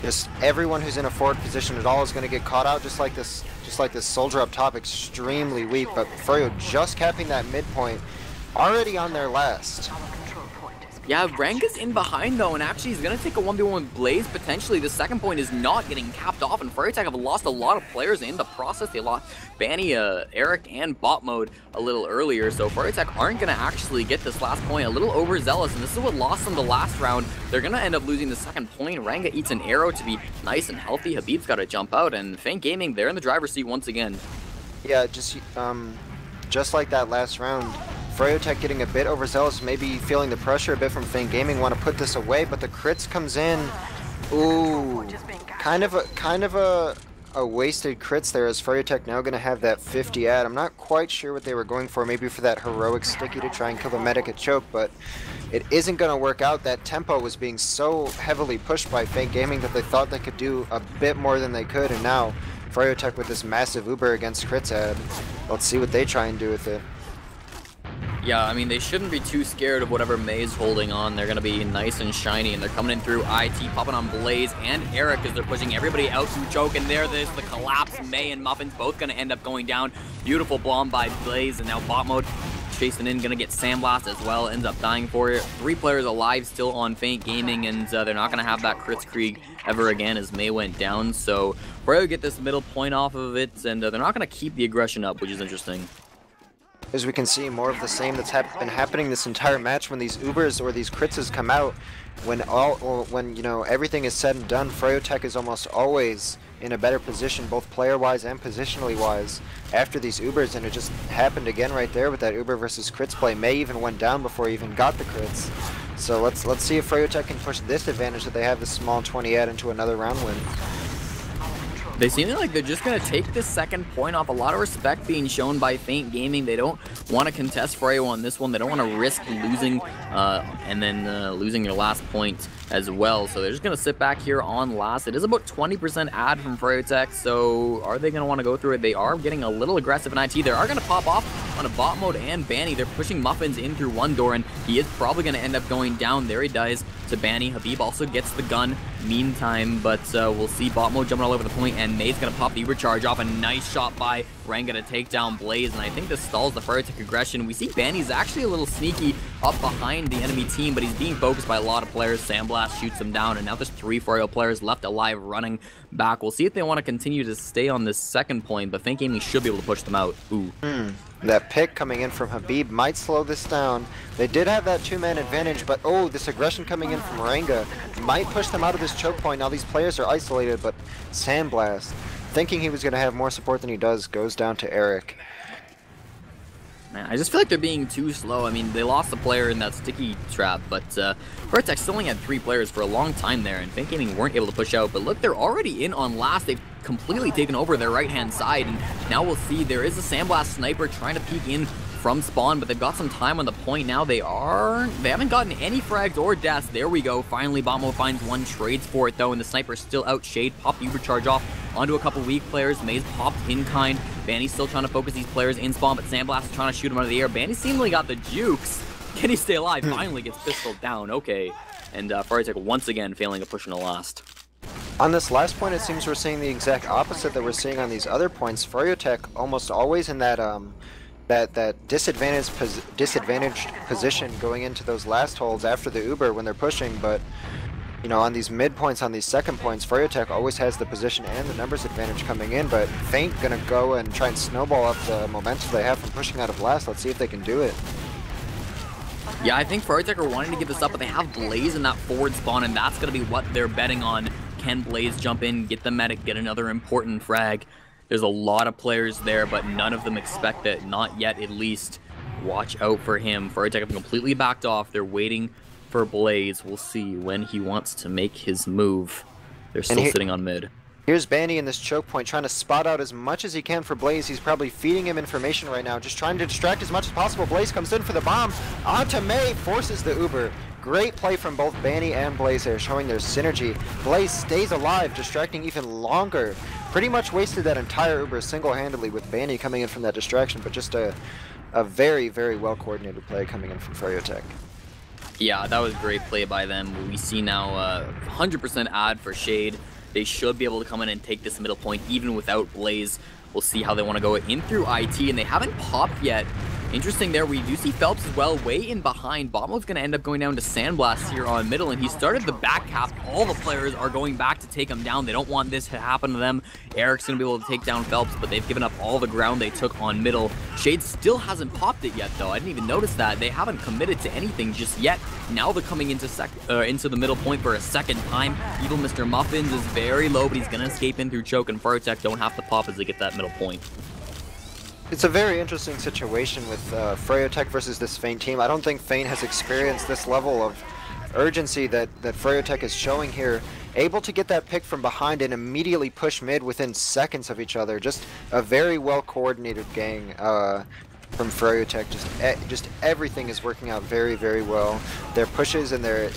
just everyone who's in a forward position at all is going to get caught out, just like this soldier up top, extremely weak, but Froyo just capping that midpoint, already on their last. Yeah, Ranga's in behind though, and actually he's going to take a 1v1 with Blaze potentially. The second point is not getting capped off, and froyotech have lost a lot of players in the process. They lost Banny, Eric, and bot mode a little earlier, so froyotech aren't going to actually get this last point. A little overzealous, and this is what lost them the last round. They're going to end up losing the second point. Ranga eats an arrow to be nice and healthy. Habib's got to jump out, and Feint Gaming, they're in the driver's seat once again. Yeah, just like that last round, froyotech getting a bit overzealous, maybe feeling the pressure a bit from Feint Gaming, want to put this away, but the crits comes in. Ooh, kind of a wasted crits there, as froyotech now going to have that 50 ad. I'm not quite sure what they were going for, maybe for that heroic sticky to try and kill the medic at choke, but it isn't going to work out. That tempo was being so heavily pushed by Feint Gaming that they thought they could do a bit more than they could, and now froyotech with this massive Uber against crits ad. Let's see what they try and do with it. Yeah, I mean, they shouldn't be too scared of whatever May's holding on. They're going to be nice and shiny, and they're coming in through IT, popping on Blaze and Eric as they're pushing everybody out through choke, and there's the collapse. May and Muffins both going to end up going down. Beautiful bomb by Blaze, and now bot mode chasing in, going to get Sandblast as well, ends up dying for it. 3 players alive still on Feint Gaming, and they're not going to have that crits Krieg ever again as May went down, so Froyo get this middle point off of it, and they're not going to keep the aggression up, which is interesting. As we can see, more of the same that's been happening this entire match. When these Ubers or these critses come out, when you know everything is said and done, froyotech is almost always in a better position, both player-wise and positionally wise, after these Ubers, and it just happened again right there with that Uber versus crits play. May even went down before he even got the crits. So let's see if froyotech can push this advantage that they have, this small 20 ad, into another round win. They seem like they're just going to take this second point off. A lot of respect being shown by Feint Gaming. They don't want to contest Froyo on this one. They don't want to risk losing and then losing your last point as well. So they're just going to sit back here on last. It is about 20% ad from froyotech, so are they going to want to go through it? They are getting a little aggressive in IT. They are going to pop off on a bot mode and Banny. They're pushing Muffins in through one door, and he is probably going to end up going down. There he dies to Banny. Habib also gets the gun meantime, but we'll see bot mode jumping all over the point, and May's going to pop the overcharge off. A nice shot by Ranga to take down Blaze, and I think this stalls the froyotech aggression. We see Banny's actually a little sneaky up behind the enemy team, but he's being focused by a lot of players. Sandblast shoots him down, and now there's 3 Froyo players left alive running back. We'll see if they want to continue to stay on this second point, but Feint Gaming should be able to push them out. Ooh. That pick coming in from Habib might slow this down. They did have that 2-man advantage, but oh, this aggression coming in from Ranga might push them out of this choke point. Now these players are isolated, but Sandblast, thinking he was going to have more support than he does, goes down to Eric. Man, I just feel like they're being too slow. I mean, they lost a player in that sticky trap, but froyotech still only had 3 players for a long time there, and Feint Gaming weren't able to push out. But look, they're already in on last. They've completely taken over their right-hand side, and now we'll see there is a Sandblast sniper trying to peek in from spawn, but they've got some time on the point now. They haven't gotten any frags or deaths. There we go. Finally, Bombo finds one, trades for it though, and the sniper's still out. Shade popped the overcharge off onto a couple weak players. Maze popped in kind. Banny's still trying to focus these players in spawn, but Sandblast is trying to shoot him out of the air. Banny seemingly got the jukes. Can he stay alive? Finally gets pistoled down. Okay. And froyotech once again failing to push in the last. On this last point, it seems we're seeing the exact opposite that we're seeing on these other points. froyotech almost always in that that disadvantaged position going into those last holds after the Uber when they're pushing, but you know, on these mid points, on these second points, froyotech always has the position and the numbers advantage coming in, but Feint gonna go and try and snowball up the momentum they have from pushing out of last. Let's see if they can do it. Yeah, I think froyotech are wanting to give this up, but they have Blaze in that forward spawn, and that's going to be what they're betting on. Can Blaze jump in, get the medic, get another important frag? There's a lot of players there, but none of them expect it. Not yet, at least. Watch out for him. froyotech have completely backed off. They're waiting for Blaze. We'll see when he wants to make his move. They're still sitting on mid. Here's Banny in this choke point, trying to spot out as much as he can for Blaze. He's probably feeding him information right now, just trying to distract as much as possible. Blaze comes in for the bomb. Onto May, forces the Uber. Great play from both Banny and Blaze there, showing their synergy. Blaze stays alive, distracting even longer pretty much wasted that entire Uber single-handedly with Banny coming in from that distraction, but just a very, very well-coordinated play coming in from froyotech. Yeah, that was great play by them. We see now 100% ad for Shade. They should be able to come in and take this middle point even without Blaze. We'll see how they want to go in through IT, and they haven't popped yet. Interesting there, we do see Phelps as well, way in behind. Bombo's going to end up going down to Sandblast here on middle, and he started the back cap. All the players are going back to take him down. They don't want this to happen to them. Eric's going to be able to take down Phelps, but they've given up all the ground they took on middle. Shade still hasn't popped it yet, though. I didn't even notice that. They haven't committed to anything just yet. Now they're coming into the middle point for a second time. Evil Mr. Muffins is very low, but he's going to escape in through choke, and froyotech don't have to pop as they get that middle point. It's a very interesting situation with froyotech versus this Feint team. I don't think Feint has experienced this level of urgency that froyotech is showing here. Able to get that pick from behind and immediately push mid within seconds of each other. Just a very well-coordinated gang from froyotech. Just everything is working out very, very well. Their pushes and their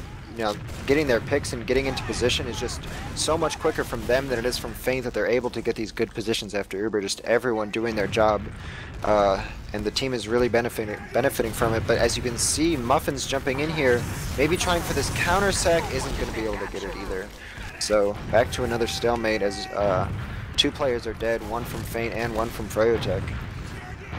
getting their picks and getting into position is just so much quicker from them than it is from Feint, that they're able to get these good positions after Uber. Just everyone doing their job, and the team is really benefiting from it. But as you can see, Muffins jumping in here, maybe trying for this counter sack, isn't going to be able to get it either. So back to another stalemate as 2 players are dead, one from Feint and one from froyotech.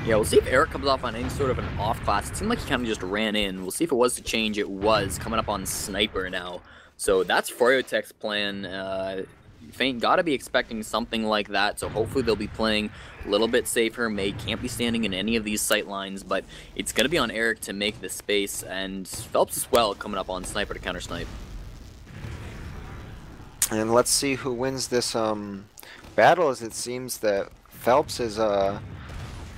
Yeah, we'll see if Eric comes off on any sort of an off class. It seemed like he kind of just ran in. We'll see if it was to change. It was coming up on Sniper now. So that's froyotech's plan. Feint got to be expecting something like that. So hopefully they'll be playing a little bit safer. May can't be standing in any of these sight lines, but it's going to be on Eric to make the space. And Phelps as well coming up on Sniper to counter snipe. And let's see who wins this battle, as it seems that Phelps is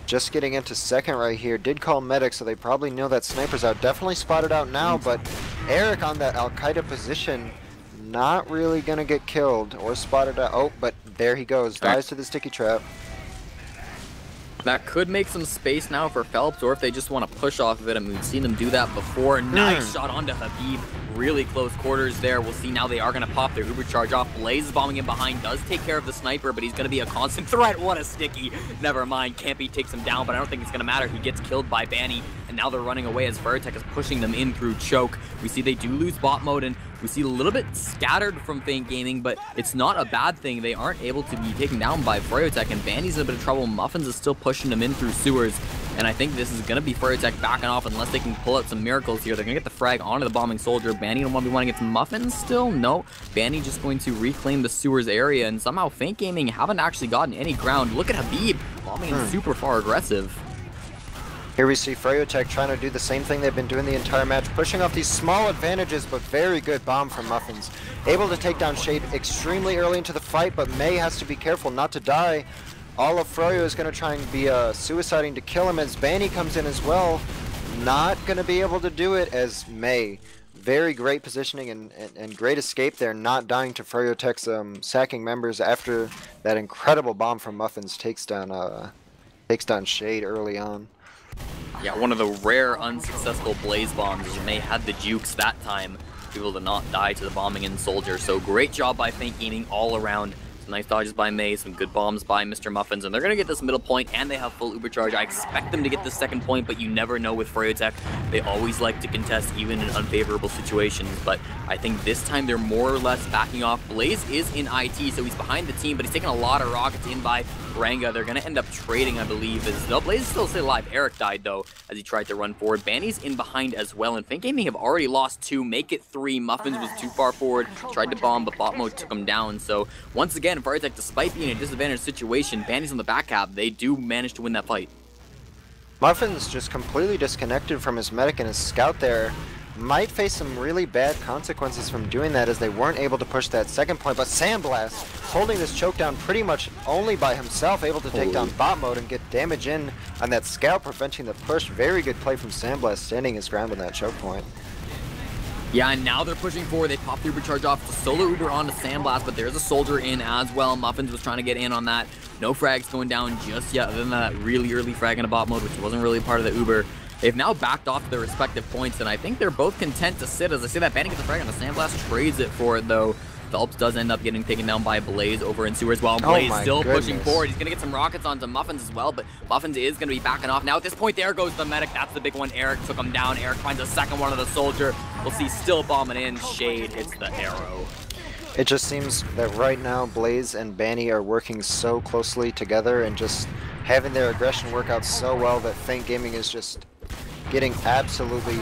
just getting into second right here. Did call medic, so they probably know that Sniper's out. Definitely spotted out now, but Eric on that Al-Qaeda position, not really going to get killed or spotted out. Oh, but there he goes. Dies to the sticky trap. That could make some space now for Phelps, or if they just want to push off of it. I mean, we've seen them do that before. Nice shot onto Habib. Really close quarters there. We'll see now they are going to pop their Uber charge off. Blaze is bombing in behind, does take care of the Sniper, but he's going to be a constant threat. What a sticky. Never mind. Campy takes him down, but I don't think it's going to matter. He gets killed by Banny, and now they're running away as froyotech is pushing them in through choke. We see they do lose bot mode, and we see a little bit scattered from Feint Gaming, but it's not a bad thing. They aren't able to be taken down by froyotech, and Banny's in a bit of trouble. Muffins is still pushing them in through sewers, and I think this is going to be froyotech backing off unless they can pull out some miracles here. They're going to get the frag onto the bombing soldier. Banny don't want to be wanting to get Muffins still? No. Banny just going to reclaim the sewers area, and somehow Feint Gaming haven't actually gotten any ground. Look at Habib bombing in super far aggressive. Here we see froyotech trying to do the same thing they've been doing the entire match, pushing off these small advantages, but very good bomb from Muffins. Able to take down Shade extremely early into the fight, but May has to be careful not to die. All of Froyo is going to try and be suiciding to kill him as Banny comes in as well. Not going to be able to do it as May. Very great positioning and great escape there, not dying to froyotech's sacking members after that incredible bomb from Muffins takes down Shade early on. Yeah, one of the rare unsuccessful Blaze bombs. May had the jukes that time, able to not die to the bombing in soldier. So great job by Feint Gaming all around. Some nice dodges by May, some good bombs by Mr. Muffins, and they're going to get this middle point, and they have full Uber charge. I expect them to get this second point, but you never know with froyotech. They always like to contest, even in unfavorable situations, but I think this time they're more or less backing off. Blaze is in IT, so he's behind the team, but he's taking a lot of rockets in by Ranga. They're going to end up trading, I believe. No, Blaze is still alive. Eric died, though, as he tried to run forward. Banny's in behind as well, and Feint Gaming have already lost 2, make it 3. Muffins was too far forward, tried to bomb, but bot mode took him down. So once again, froyotech, despite being in a disadvantaged situation, Banny's on the back half. They do manage to win that fight. Muffins just completely disconnected from his medic and his scout there. Might face some really bad consequences from doing that, as they weren't able to push that second point, but Sandblast holding this choke down pretty much only by himself, able to take down bot mode and get damage in on that scout, preventing the push. Very good play from Sandblast, standing his ground on that choke point. Yeah, and now they're pushing forward. They pop the Uber charge off. The solo Uber onto Sandblast, but there's a soldier in as well. Muffins was trying to get in on that. No frags going down just yet, other than that really early frag in a bot mode, which wasn't really part of the Uber. They've now backed off their respective points, and I think they're both content to sit. As I say that, Banny gets the frag on the Sandblast, trades it for it, though. Phelps does end up getting taken down by Blaze over in Sewer as well. And Oh Blaze my still goodness. pushing forward. He's going to get some rockets onto Muffins as well, but Muffins is going to be backing off. Now at this point, there goes the medic. That's the big one. Eric took him down. Eric finds a second one of the soldier. We'll see still bombing in. Shade hits the arrow. It just seems that right now Blaze and Banny are working so closely together and just having their aggression work out so well that Feint Gaming is just getting absolutely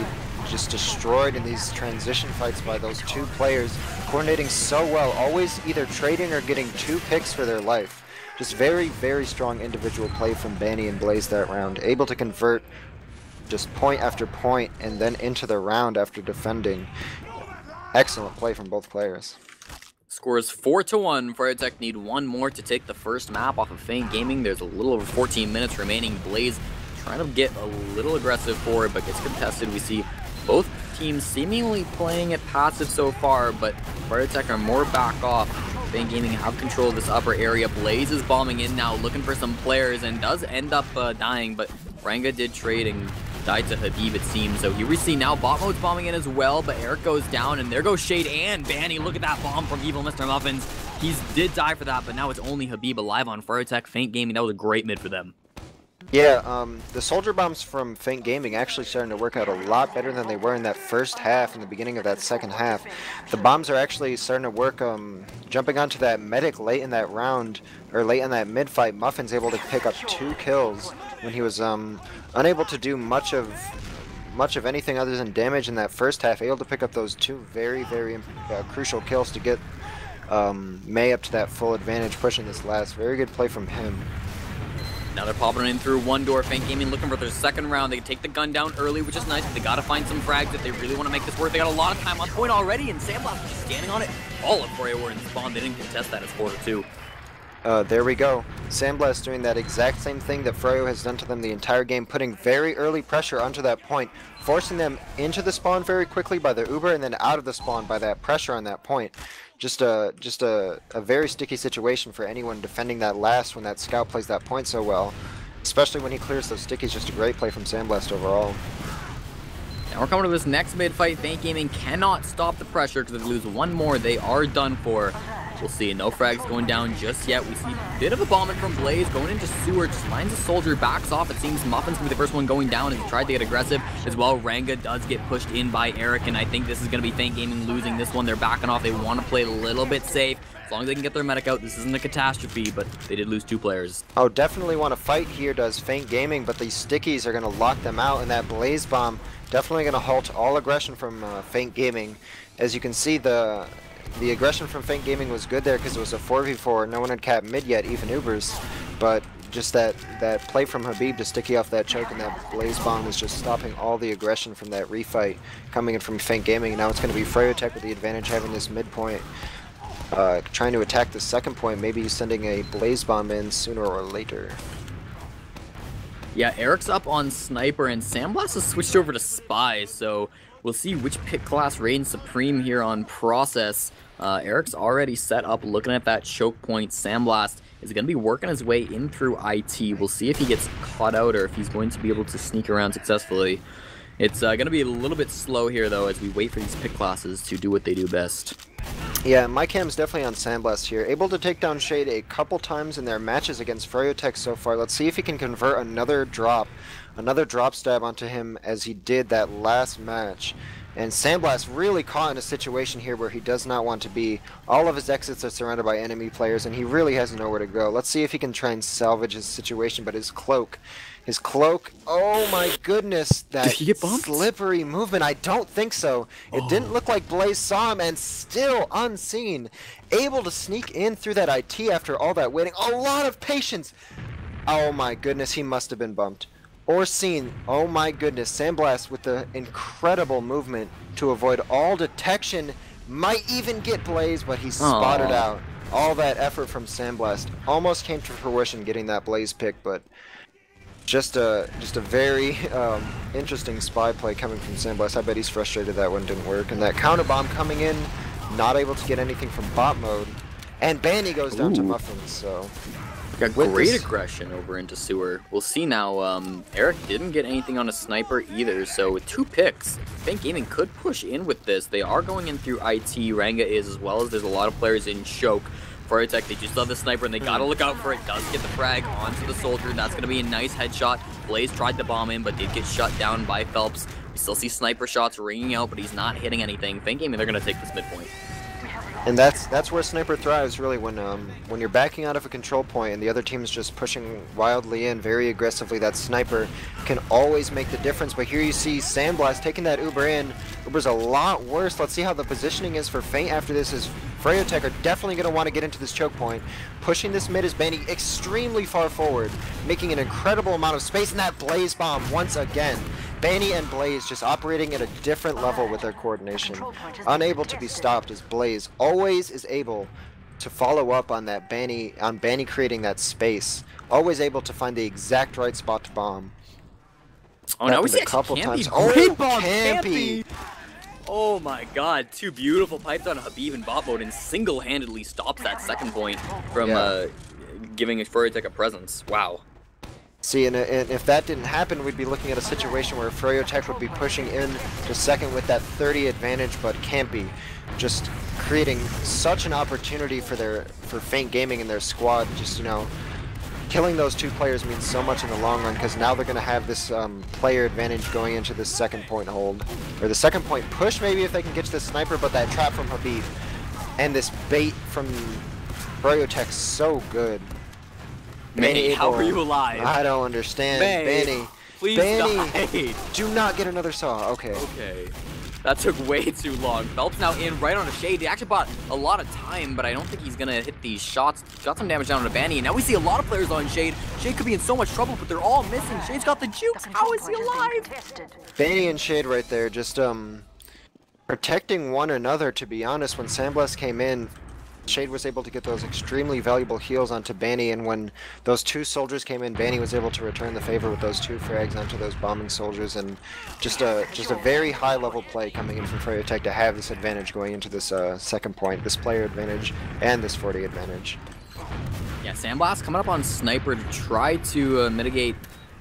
just destroyed in these transition fights by those two players, coordinating so well, always either trading or getting 2 picks for their life. Just very, very strong individual play from Banny and Blaze that round, able to convert just point after point and then into the round after defending. Excellent play from both players. Score is 4-1. froyotech need one more to take the first map off of Feint Gaming. There's a little over 14 minutes remaining. Blaze trying to get a little aggressive forward, but gets contested. We see both teams seemingly playing it passive so far, but froyotech are more back off. Feint Gaming have control of this upper area. Blaze is bombing in now, looking for some players, and does end up dying, but Ranga did trade and died to Habib, it seems. So here we see now bot mode's bombing in as well, but Eric goes down, and there goes Shade and Banny. Look at that bomb from Evil Mr. Muffins. He did die for that, but now it's only Habib alive on froyotech. Feint Gaming, that was a great mid for them. Yeah, the soldier bombs from Feint Gaming actually starting to work out a lot better than they were in that first half, in the beginning of that second half. The bombs are actually starting to work, jumping onto that medic late in that round, or late in that mid-fight. Muffin's able to pick up 2 kills when he was unable to do much of anything other than damage in that first half, able to pick up those 2 very, very crucial kills to get May up to that full advantage, pushing this last. Very good play from him. Now they're popping in through one door. Feint Gaming looking for their second round. They can take the gun down early, which is nice, but they gotta find some frags if they really want to make this work. They got a lot of time on point already, and Sandblast is just standing on it. All of Froyo were in spawn. They didn't contest that as 4-2. There we go. Sandblast doing that exact same thing that Froyo has done to them the entire game, putting very early pressure onto that point, forcing them into the spawn very quickly by the Uber, and then out of the spawn by that pressure on that point. Just a very sticky situation for anyone defending that last when that scout plays that point so well. Especially when he clears those stickies, just a great play from Sandblast overall. Now we're coming to this next mid fight. Feint Gaming cannot stop the pressure because if they lose one more, they are done for. We'll see. No frags going down just yet. We see a bit of a bombing from Blaze going into Sewer. Just finds a soldier, backs off. It seems Muffin's going to be the first one going down as he tried to get aggressive as well. Ranga does get pushed in by Eric, and I think this is going to be Feint Gaming losing this one. They're backing off. They want to play a little bit safe. As long as they can get their medic out, this isn't a catastrophe, but they did lose 2 players. Oh, definitely want to fight here, does Feint Gaming, but these stickies are going to lock them out, and that Blaze Bomb definitely going to halt all aggression from Feint Gaming. As you can see, the aggression from Feint Gaming was good there because it was a 4v4. No one had capped mid yet, even Ubers. But just that play from Habib to sticky off that choke and that Blaze Bomb was just stopping all the aggression from that refight coming in from Feint Gaming. Now it's going to be froyotech with the advantage having this midpoint. Trying to attack the second point, maybe sending a Blaze Bomb in sooner or later. Yeah, Eric's up on Sniper, and Sandblast has switched over to Spy, so we'll see which pick class reigns supreme here on Process. Eric's already set up looking at that choke point. Sandblast is going to be working his way in through IT. We'll see if he gets caught out or if he's going to be able to sneak around successfully. It's going to be a little bit slow here, though, as we wait for these pick classes to do what they do best. Yeah, my cam's definitely on Sandblast here. Able to take down Shade a couple times in their matches against froyotech so far. Let's see if he can convert another drop stab onto him as he did that last match. And Sandblast really caught in a situation here where he does not want to be. All of his exits are surrounded by enemy players, and he really has nowhere to go. Let's see if he can try and salvage his situation, but his cloak, oh my goodness, that Did he get bumped? Slippery movement. I don't think so. It didn't look like Blaze saw him, and still unseen, able to sneak in through that IT after all that waiting. A lot of patience. Oh my goodness, he must have been bumped. Or seen. Oh my goodness, Sandblast with the incredible movement to avoid all detection. Might even get Blaze, but he's spotted out. All that effort from Sandblast almost came to fruition getting that Blaze pick, but just a very interesting spy play coming from Sandblast. I bet he's frustrated that one didn't work. And that counter bomb coming in, not able to get anything from bot mode. And Banny goes down to Muffins, so... Got With great this, aggression over into sewer. We'll see now. Eric didn't get anything on a sniper either, so with 2 picks, Fink Gaming could push in with this. They are going in through IT. Ranga is, as well as there's a lot of players in choke. Froyotech, they just love the sniper and they gotta look out for it. Does get the frag onto the soldier. That's gonna be a nice headshot. Blaze tried to bomb in, but did get shut down by Phelps. We still see sniper shots ringing out, but he's not hitting anything. Fink Gaming, they're gonna take this midpoint. and that's where Sniper thrives really, when you're backing out of a control point and the other team's just pushing wildly in very aggressively. That Sniper can always make the difference. But here you see Sandblast taking that Uber in. Uber's a lot worse. Let's see how the positioning is for Feint after this. Is Froyotech are definitely going to want to get into this choke point. Pushing this mid is Banny extremely far forward, making an incredible amount of space, and that Blaze bomb once again. Banny and Blaze just operating at a different level with their coordination. Unable to be stopped as Blaze always is able to follow up on that Banny creating that space. Always able to find the exact right spot to bomb. Oh, now we see a couple times. Great bomb, Campy! Oh my god, 2 beautiful pipes on Habib in bot mode and single-handedly stops that second point from giving Froyotech a presence. Wow. See, and if that didn't happen, we'd be looking at a situation where Froyotech would be pushing in to second with that 30 advantage, but Campy just creating such an opportunity for Feint Gaming and their squad. Just, you know, killing those 2 players means so much in the long run, because now they're going to have this player advantage going into this second point hold. Or the second point push, maybe, if they can get to the sniper, but that trap from Habib. And this bait from Froyotech's so good. Manny, how are you alive? I don't understand. Banny, please Banny, do not get another saw. Okay. Okay. That took way too long. Phelps now in right on a Shade. He actually bought a lot of time, but I don't think he's going to hit these shots. Got some damage down on a Banny. Now we see a lot of players on Shade. Shade could be in so much trouble, but they're all missing. Shade's got the juke. How is he alive? Banny and Shade right there just protecting one another, to be honest. When Sandblast came in, Shade was able to get those extremely valuable heals onto Banny, and when those 2 soldiers came in, Banny was able to return the favor with those 2 frags onto those bombing soldiers, and just a very high level play coming in from Froyotech to have this advantage going into this second point, this player advantage and this 40 advantage. Yeah, Sandblast coming up on Sniper to try to mitigate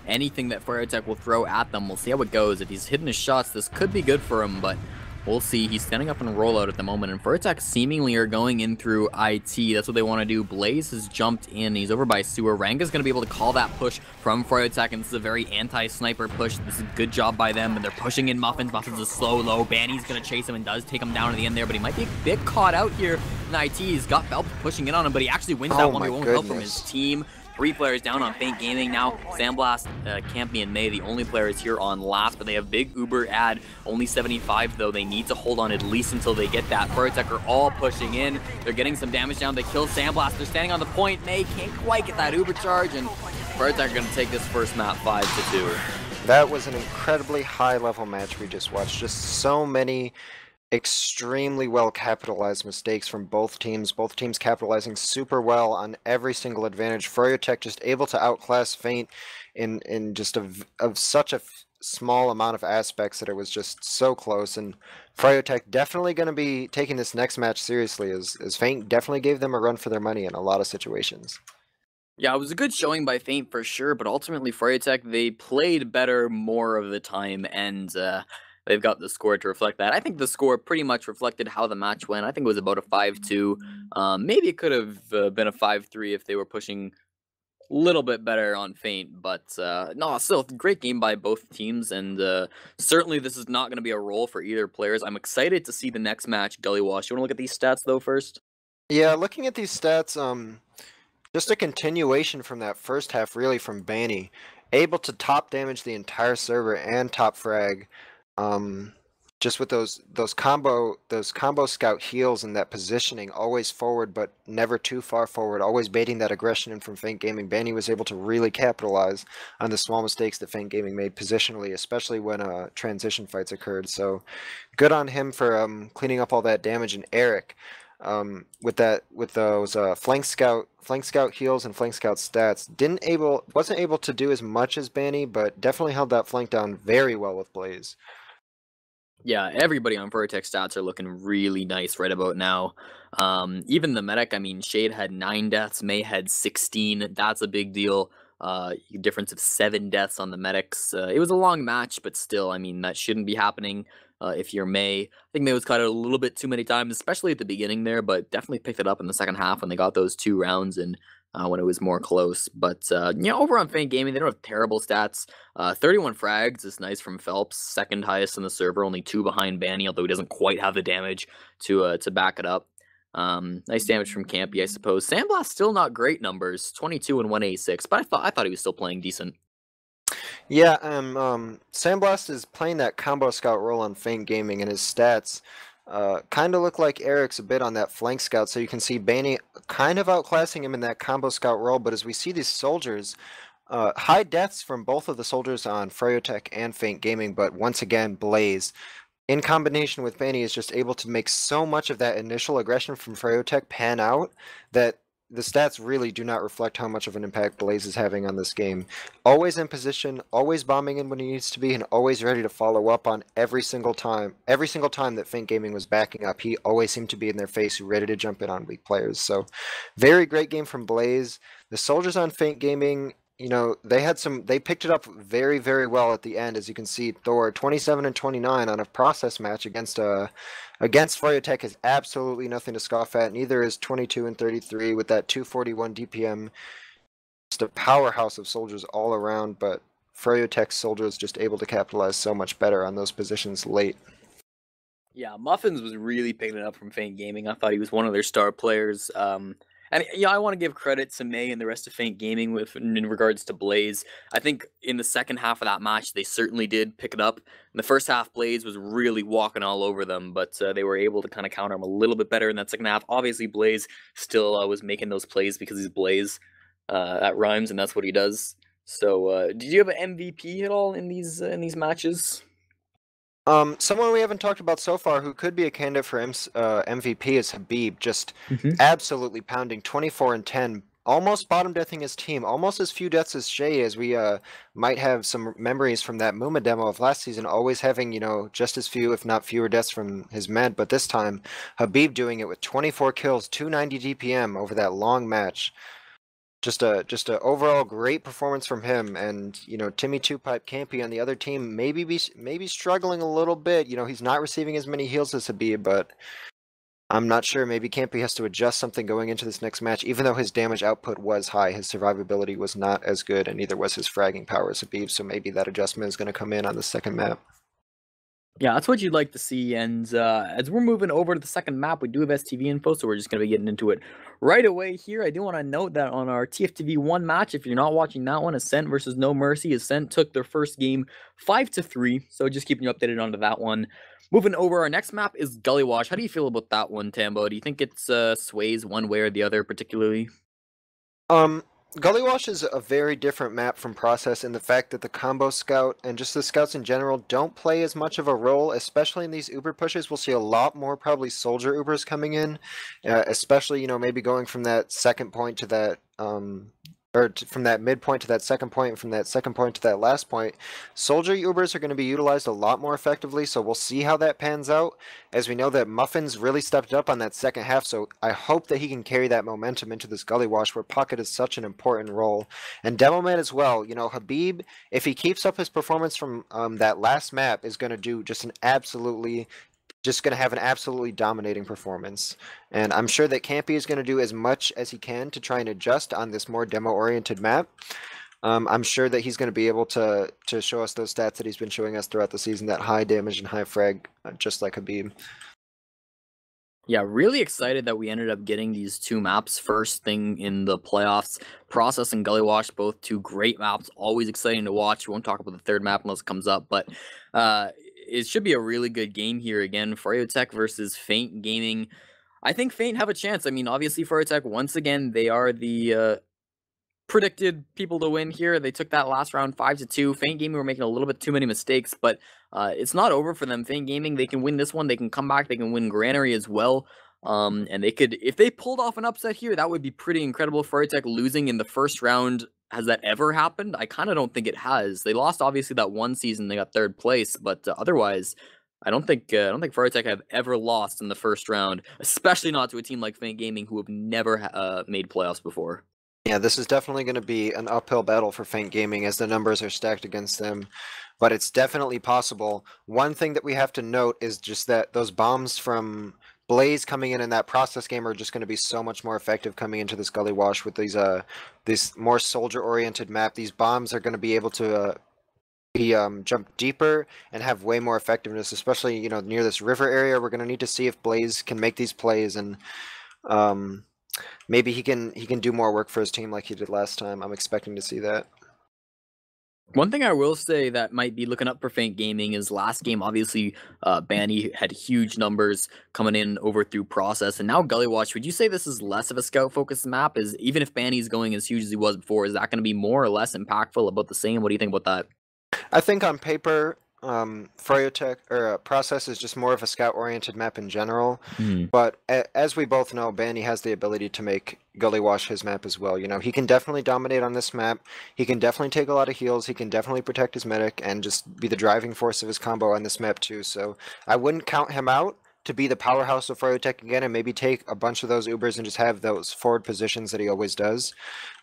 anything that Froyotech will throw at them. We'll see how it goes. If he's hitting his shots, this could be good for him, but we'll see. He's standing up and rollout at the moment, and Froyotech seemingly are going in through IT. That's what they want to do. Blaze has jumped in. He's over by Sewer. Ranga's going to be able to call that push from Froyotech, and this is a very anti-sniper push. This is a good job by them, and they're pushing in Muffins. Muffins is slow, low. Banny's going to chase him and does take him down to the end there, but he might be a bit caught out here in IT. He's got Phelps pushing in on him, but he actually wins that 1v1 with help from his team. 3 players down on Feint Gaming now. Sandblast, Campy, and May, the only players here on last, but they have big Uber ad. Only 75 though. They need to hold on at least until they get that. Froyotech are all pushing in. They're getting some damage down. They kill Sandblast. They're standing on the point. May can't quite get that Uber charge, and Froyotech are going to take this first map 5-2. That was an incredibly high level match we just watched. Just so many extremely well capitalized mistakes from both teams capitalizing super well on every single advantage. Froyotech just able to outclass Feint in just of such a small amount of aspects that it was just so close. And Froyotech definitely going to be taking this next match seriously, as Feint definitely gave them a run for their money in a lot of situations. Yeah, it was a good showing by Feint for sure, but ultimately Froyotech, they played better more of the time, and they've got the score to reflect that. I think the score pretty much reflected how the match went. I think it was about a 5-2. Maybe it could have been a 5-3 if they were pushing a little bit better on Feint. But no, still, great game by both teams. And certainly this is not going to be a roll for either players. I'm excited to see the next match, Gully Wash. You want to look at these stats, though, first? Yeah, looking at these stats, just a continuation from that first half, really, from Banny. Able to top damage the entire server and top frag. Just with those combo scout heals and that positioning, always forward but never too far forward, always baiting that aggression in from Feint Gaming. Banny was able to really capitalize on the small mistakes that Feint Gaming made positionally, especially when transition fights occurred. So good on him for cleaning up all that damage. And Eric, with those flank scout heals and flank scout stats, wasn't able to do as much as Banny, but definitely held that flank down very well with Blaze. Yeah, everybody on froyotech stats are looking really nice right about now. Even the medic, I mean, Shade had 9 deaths, May had 16. That's a big deal. Difference of 7 deaths on the medics. It was a long match, but still, I mean, that shouldn't be happening if you're May. I think May was caught out a little bit too many times, especially at the beginning there, but definitely picked it up in the second half when they got those 2 rounds and when it was more close. But, over on Feint Gaming, they don't have terrible stats. 31 frags is nice from Phelps, second highest in the server, only 2 behind Banny, although he doesn't quite have the damage to back it up. Nice damage from Campy, I suppose. Sandblast still not great numbers, 22 and 186, but I thought he was still playing decent. Yeah, Sandblast is playing that combo scout role on Feint Gaming, and his stats kind of look like Eric's a bit on that flank scout. So you can see Baney kind of outclassing him in that combo scout role. But as we see these soldiers, high deaths from both of the soldiers on froyotech and Feint Gaming, but once again, Blaze, in combination with Baney, is just able to make so much of that initial aggression from froyotech pan out that the stats really do not reflect how much of an impact Blaze is having on this game. Always in position, always bombing in when he needs to be, and always ready to follow up on every single time. Every single time that Feint Gaming was backing up, he always seemed to be in their face, ready to jump in on weak players. So, very great game from Blaze. The soldiers on Feint Gaming, they picked it up very, very well at the end. As you can see, Thor 27 and 29 on a process match against froyotech is absolutely nothing to scoff at. Neither is 22 and 33 with that 241 DPM. Just a powerhouse of soldiers all around, but froyotech soldiers just able to capitalize so much better on those positions late. Yeah, Muffins was really picking it up from Feint Gaming. I thought he was one of their star players. And I want to give credit to May and the rest of Feint Gaming in regards to Blaze. I think in the second half of that match, they certainly did pick it up. In the first half, Blaze was really walking all over them, but they were able to kind of counter him a little bit better in that second half. Obviously, Blaze still was making those plays because he's Blaze. That rhymes, and that's what he does. So, did you have an MVP at all in these matches? Someone we haven't talked about so far who could be a candidate for MVP is Habib, just Mm-hmm. absolutely pounding 24 and 10, almost bottom deathing his team, almost as few deaths as Shay, as we might have some memories from that Muma demo of last season, always having, just as few, if not fewer deaths from his med, but this time, Habib doing it with 24 kills, 290 DPM over that long match. Just a overall great performance from him, and Timmy Two Pipe Campy on the other team maybe struggling a little bit. He's not receiving as many heals as Habib, but I'm not sure. Maybe Campy has to adjust something going into this next match. Even though his damage output was high, his survivability was not as good, and neither was his fragging power as Habib. So maybe that adjustment is going to come in on the second map. Yeah, that's what you'd like to see. And as we're moving over to the second map, we do have STV info, so we're just going to be getting into it right away here. I do want to note that on our TFTV 1 match, if you're not watching that one, Ascent versus No Mercy, Ascent took their first game 5-3, so just keeping you updated onto that one. Moving over, our next map is Gully Wash. How do you feel about that one, Tambo? Do you think it's sways one way or the other particularly? Gully Wash is a very different map from Process in the fact that the combo scout and just the scouts in general don't play as much of a role, especially in these Uber pushes. We'll see a lot more probably soldier Ubers coming in, especially, maybe going from that second point to that, from that midpoint to that second point, and from that second point to that last point. Soldier Ubers are going to be utilized a lot more effectively, so we'll see how that pans out. As we know that Muffins really stepped up on that second half, so I hope that he can carry that momentum into this Gully Wash where Pocket is such an important role. And Demoman as well. Habib, if he keeps up his performance from that last map, is going to do just going to have an absolutely dominating performance. And I'm sure that Campy is going to do as much as he can to try and adjust on this more demo-oriented map. I'm sure that he's going to be able to show us those stats that he's been showing us throughout the season, that high damage and high frag, just like Habib. Yeah, really excited that we ended up getting these 2 maps first thing in the playoffs. Process and Gully Wash, both 2 great maps, always exciting to watch. We won't talk about the third map unless it comes up, but it should be a really good game here again. Froyotech versus Feint Gaming. I think Feint have a chance. I mean, obviously Froyotech, once again, they are the predicted people to win here. They took that last round 5-2. Feint Gaming were making a little bit too many mistakes, but it's not over for them. Feint Gaming, they can win this one. They can come back. They can win Granary as well. And they could, if they pulled off an upset here, that would be pretty incredible. Froyotech losing in the first round. Has that ever happened? I kind of don't think it has. They lost, obviously, that one season. They got third place, but otherwise, I don't think froyotech have ever lost in the first round, especially not to a team like Faint Gaming, who have never made playoffs before. Yeah, this is definitely going to be an uphill battle for Faint Gaming as the numbers are stacked against them, but it's definitely possible. One thing that we have to note is just that those bombs from Blaze coming in that process game are just going to be so much more effective coming into this Gully Wash with these this more soldier-oriented map. These bombs are going to be able to jump deeper and have way more effectiveness, especially near this river area. We're going to need to see if Blaze can make these plays and um, maybe he can do more work for his team like he did last time. I'm expecting to see that. One thing I will say that might be looking up for Faint Gaming is last game, obviously, Banny had huge numbers coming in over through process, and now Gully Wash. Would you say this is less of a scout-focused map? Is even if Banny's going as huge as he was before, is that going to be more or less impactful? About the same? What do you think about that? I think on paper, froyotech or process is just more of a scout-oriented map in general. But as we both know, Banny has the ability to make Gully Wash his map as well. He can definitely dominate on this map. He can definitely take a lot of heals. He can definitely protect his medic and just be the driving force of his combo on this map too. So I wouldn't count him out to be the powerhouse of froyotech again and maybe take a bunch of those Ubers and just have those forward positions that he always does.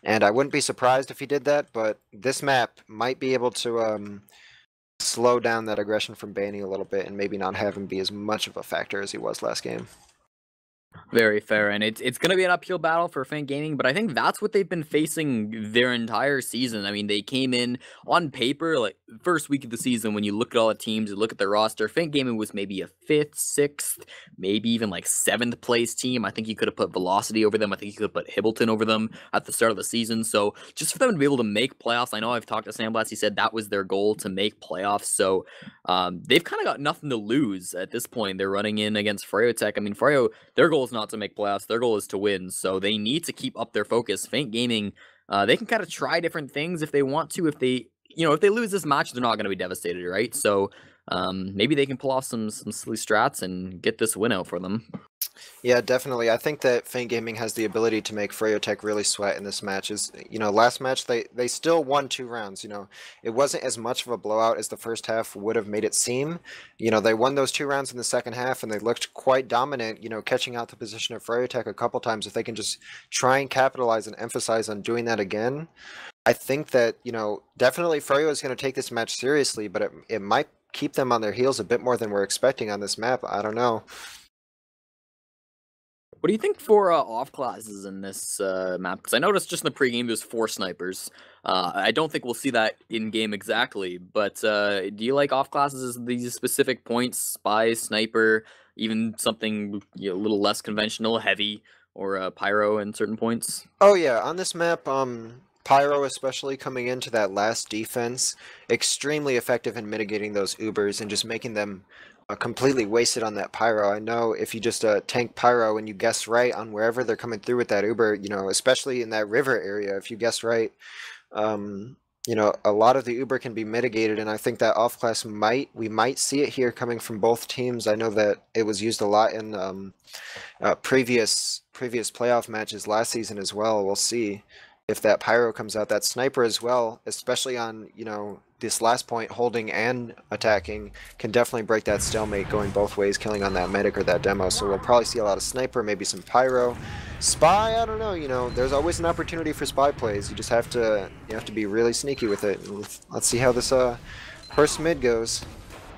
And I wouldn't be surprised if he did that, but this map might be able to slow down that aggression from Banny a little bit and maybe not have him be as much of a factor as he was last game. Very fair, and it's going to be an uphill battle for Faint Gaming, but I think that's what they've been facing their entire season. I mean, they came in on paper, like, first week of the season, when you look at all the teams, you look at their roster, Faint Gaming was maybe a 5th, 6th, maybe even like 7th place team. I think you could have put Velocity over them. I think you could have put Hibbleton over them at the start of the season. So just for them to be able to make playoffs, I know I've talked to Sandblast, he said that was their goal, to make playoffs. So they've kind of got nothing to lose at this point. They're running in against froyotech. I mean, Fryo, their goal is not to make playoffs. Their goal is to win. So they need to keep up their focus. Faint Gaming, they can kind of try different things if they want to. If they, if they lose this match, they're not going to be devastated, right? So maybe they can pull off some silly strats and get this win out for them. Yeah, definitely. I think that Faint Gaming has the ability to make froyotech really sweat in this match. Last match they still won 2 rounds. It wasn't as much of a blowout as the first half would have made it seem. They won those 2 rounds in the second half, and they looked quite dominant. Catching out the position of froyotech a couple times. If they can just try and capitalize and emphasize on doing that again, I think that definitely Froyo is going to take this match seriously, but it might keep them on their heels a bit more than we're expecting on this map. I don't know. What do you think for off classes in this map? Because I noticed just in the pregame there's 4 snipers. I don't think we'll see that in game exactly, but do you like off classes as these specific points? Spy, sniper, even something a little less conventional, heavy, or pyro in certain points? Oh yeah, on this map, Pyro especially coming into that last defense, extremely effective in mitigating those Ubers and just making them completely wasted on that Pyro. I know if you just tank Pyro and you guess right on wherever they're coming through with that Uber, especially in that river area, if you guess right, a lot of the Uber can be mitigated, and I think that off class we might see it here coming from both teams. I know that it was used a lot in previous playoff matches last season as well. We'll see if that Pyro comes out. That sniper as well, especially on this last point, holding and attacking, can definitely break that stalemate going both ways, killing on that medic or that demo. So we'll probably see a lot of sniper, maybe some Pyro. Spy, I don't know, there's always an opportunity for spy plays. You just have to be really sneaky with it. Let's see how this first mid goes.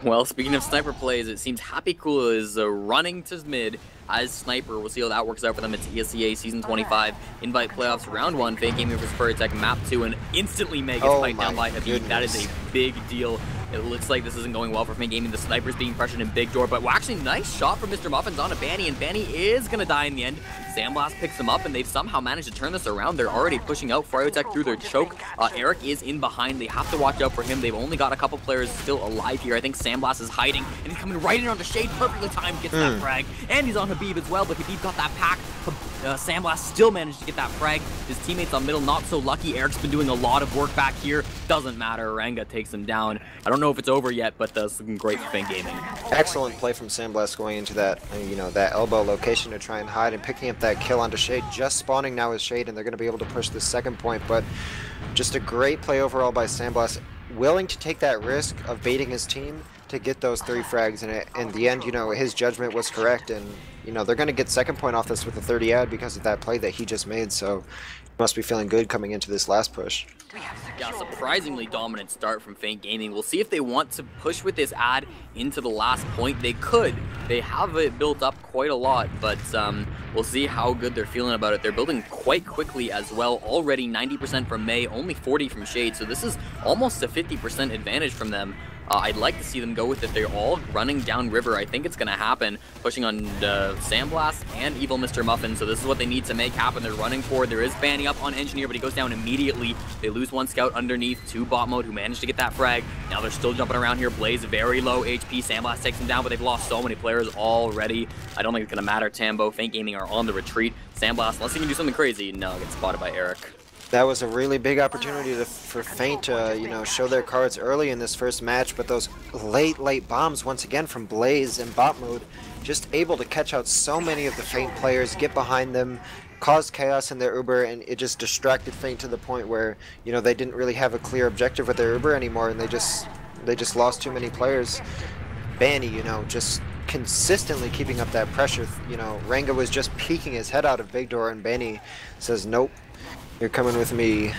Well, speaking of sniper plays, it seems Happy Cool is running to mid as sniper. We'll see how that works out for them. It's ESEA Season 25 Invite Playoffs Round 1. Faint Gaming versus froyotech Map 2, and instantly Meg gets piped down by Habib. That is a big deal. It looks like this isn't going well for Faint Gaming. The sniper's being pressured in big door, but actually nice shot from Mr. Muffins on a Banny, and Banny is going to die in the end. Sandblast picks him up, and they've somehow managed to turn this around. They're already pushing out froyotech through their choke. Eric is in behind. They have to watch out for him. They've only got a couple players still alive here. I think Sandblast is hiding, and he's coming right in onto Shade. Perfectly timed, gets that frag. And he's on Habib as well, but Habib got that pack. Sandblast still managed to get that frag. His teammates on middle not so lucky. Eric's been doing a lot of work back here. Doesn't matter. Ranga takes him down. I don't know if it's over yet, but that's looking great for Faint Gaming. Excellent play from Sandblast going into that, that elbow location to try and hide and picking up that kill onto Shade. Just spawning now with Shade, and they're going to be able to push the second point, but just a great play overall by Sandblast, willing to take that risk of baiting his team to get those 3 frags, and in the end, you know, his judgment was correct, and you know they're going to get second point off this with a 30 ad because of that play that he just made. So he must be feeling good coming into this last push. Yeah, surprisingly dominant start from Feint Gaming. We'll see if they want to push with this ad into the last point. They could. They have it built up quite a lot, but we'll see how good they're feeling about it. They're building quite quickly as well. Already 90% from May, only 40 from Shade, so this is almost a 50% advantage from them. I'd like to see them go with it. They're all running down river. I think it's going to happen. Pushing on Sandblast and Evil Mr. Muffin. So this is what they need to make happen. They're running forward. There is Banny up on Engineer, but he goes down immediately. They lose one scout underneath to bot mode who managed to get that frag. Now they're still jumping around here. Blaze very low HP. Sandblast takes him down, but they've lost so many players already. I don't think it's going to matter. Tambo, Feint Gaming are on the retreat. Sandblast, unless he can do something crazy, no, gets spotted by Eric. That was a really big opportunity for Feint to, you know, show their cards early in this first match, but those late bombs once again from Blaze in bot mode, just able to catch out so many of the Feint players, get behind them, cause chaos in their Uber, and it just distracted Feint to the point where, you know, they didn't really have a clear objective with their Uber anymore, and they just lost too many players. Banny, you know, just consistently keeping up that pressure. You know, Ranga was just peeking his head out of Big Door, and Banny says, "Nope. You're coming with me."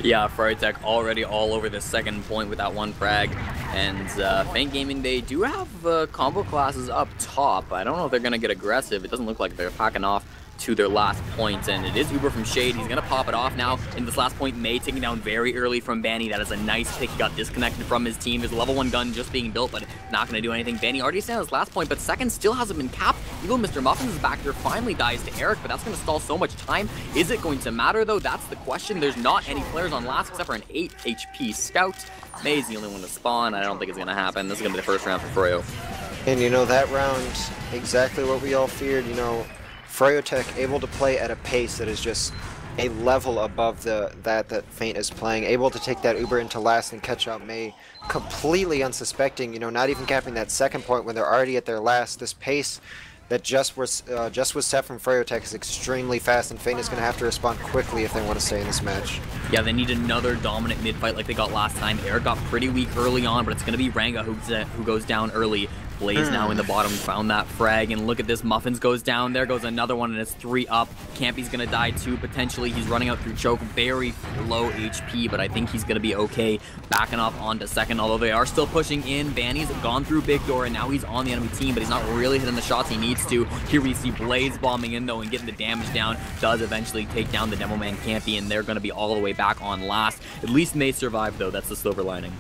Yeah, froyotech already all over the second point with that one frag. And Feint Gaming, they do have combo classes up top. I don't know if they're going to get aggressive. It doesn't look like they're packing off to their last point, and it is Uber from Shade. He's going to pop it off now in this last point. May taking down very early from Banny. That is a nice pick. He got disconnected from his team. There's a level 1 gun just being built, but not going to do anything. Banny already stands his last point, but second still hasn't been capped. Evil Mr. Muffins is back here, finally dies to Eric, but that's going to stall so much time. Is it going to matter, though? That's the question. There's not any players on last except for an 8 HP scout. May's the only one to spawn. I don't think it's going to happen. This is going to be the first round for Froyo. And, you know, that round, exactly what we all feared, you know, froyotech able to play at a pace that is just a level above that Feint is playing, able to take that Uber into last and catch out May completely unsuspecting, you know, not even capping that second point when they're already at their last. This pace that just was set from froyotech is extremely fast, and Feint is going to have to respond quickly if they want to stay in this match. Yeah, they need another dominant mid-fight like they got last time. Eric got pretty weak early on, but it's going to be Ranga who goes down early. Blaze now in the bottom, found that frag, and look at this, Muffins goes down, there goes another one, and it's 3 up. Campy's gonna die too, potentially. He's running out through choke, very low HP, but I think he's gonna be okay, backing up onto second, although they are still pushing in. Banny's gone through Big Door, and now he's on the enemy team, but he's not really hitting the shots he needs to. Here we see Blaze bombing in, though, and getting the damage down, does eventually take down the Demo Man Campy, and they're gonna be all the way back on last. At least May survive, though, that's the silver lining.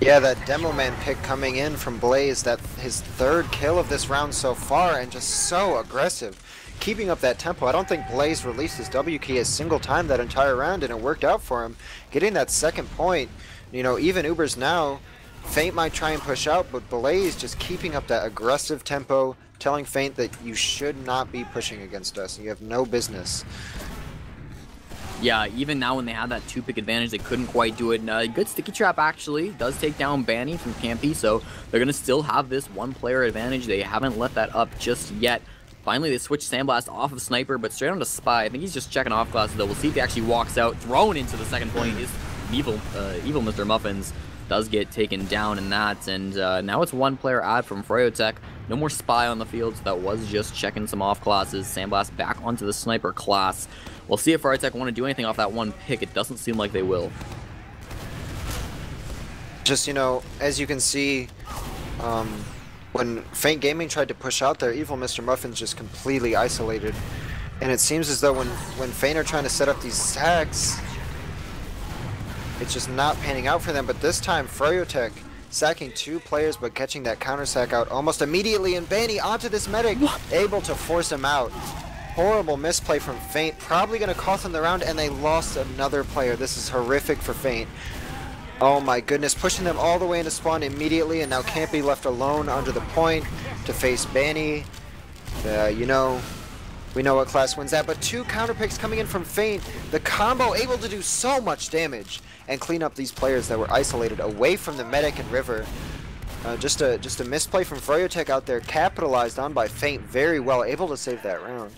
Yeah, that Demo Man pick coming in from Blaze, that his 3rd kill of this round so far, and just so aggressive. Keeping up that tempo. I don't think Blaze released his W key a single time that entire round, and it worked out for him. Getting that second point, you know, even Ubers now, Feint might try and push out, but Blaze just keeping up that aggressive tempo, telling Feint that you should not be pushing against us. You have no business. Yeah, even now when they had that 2-pick advantage, they couldn't quite do it. Good sticky trap, actually. Does take down Banny from Campy, so they're going to still have this 1-player advantage. They haven't let that up just yet. Finally, they switch Sandblast off of Sniper, but straight onto Spy. I think he's just checking off classes, though. We'll see if he actually walks out. Thrown into the second point is Evil Mr. Muffins. Does get taken down in that, and now it's 1-player ad from froyotech. No more Spy on the field, so that was just checking some off classes. Sandblast back onto the Sniper class. We'll see if froyotech want to do anything off that 1 pick. It doesn't seem like they will. Just, you know, as you can see, when Feint Gaming tried to push out there, Evil Mr. Muffin's just completely isolated. And it seems as though when Feint are trying to set up these sacks, it's just not panning out for them. But this time, froyotech sacking 2 players, but catching that counter sack out almost immediately, and Banny onto this medic, able to force him out. Horrible misplay from Feint, probably going to cost them the round, and they lost another player. This is horrific for Feint. Oh my goodness, pushing them all the way into spawn immediately, and now Campy left alone under the point to face Banny. You know, we know what class wins that, but 2 counter picks coming in from Feint. The combo able to do so much damage and clean up these players that were isolated away from the medic and river. Just a misplay from froyotech out there, capitalized on by Feint very well, able to save that round.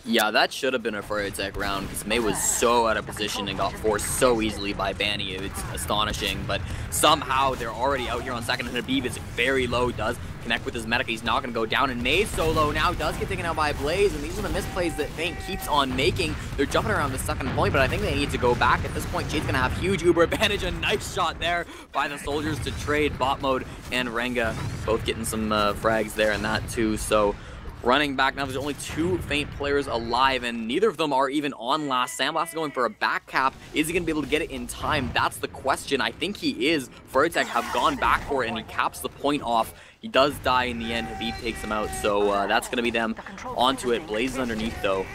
Yeah, that should have been a froyotech round because May was so out of position and got forced so easily by Banny. It's astonishing, but somehow they're already out here on second, and Habib is very low, does connect with his medic. He's not going to go down, and Maze solo now does get taken out by Blaze, and these are the misplays that Feint keeps on making. They're jumping around the second point, but I think they need to go back. At this point, Jade's going to have huge Uber advantage. A nice shot there by the soldiers to trade bot mode and Renga, both getting some frags there and that too. So running back now, there's only 2 Feint players alive, and neither of them are even on last. Sandblast is going for a back cap. Is he going to be able to get it in time? That's the question. I think he is. froyotech have gone back for it, and he caps the point off. He does die in the end. Habib takes him out, so that's going to be them onto it. Blaze is underneath, though.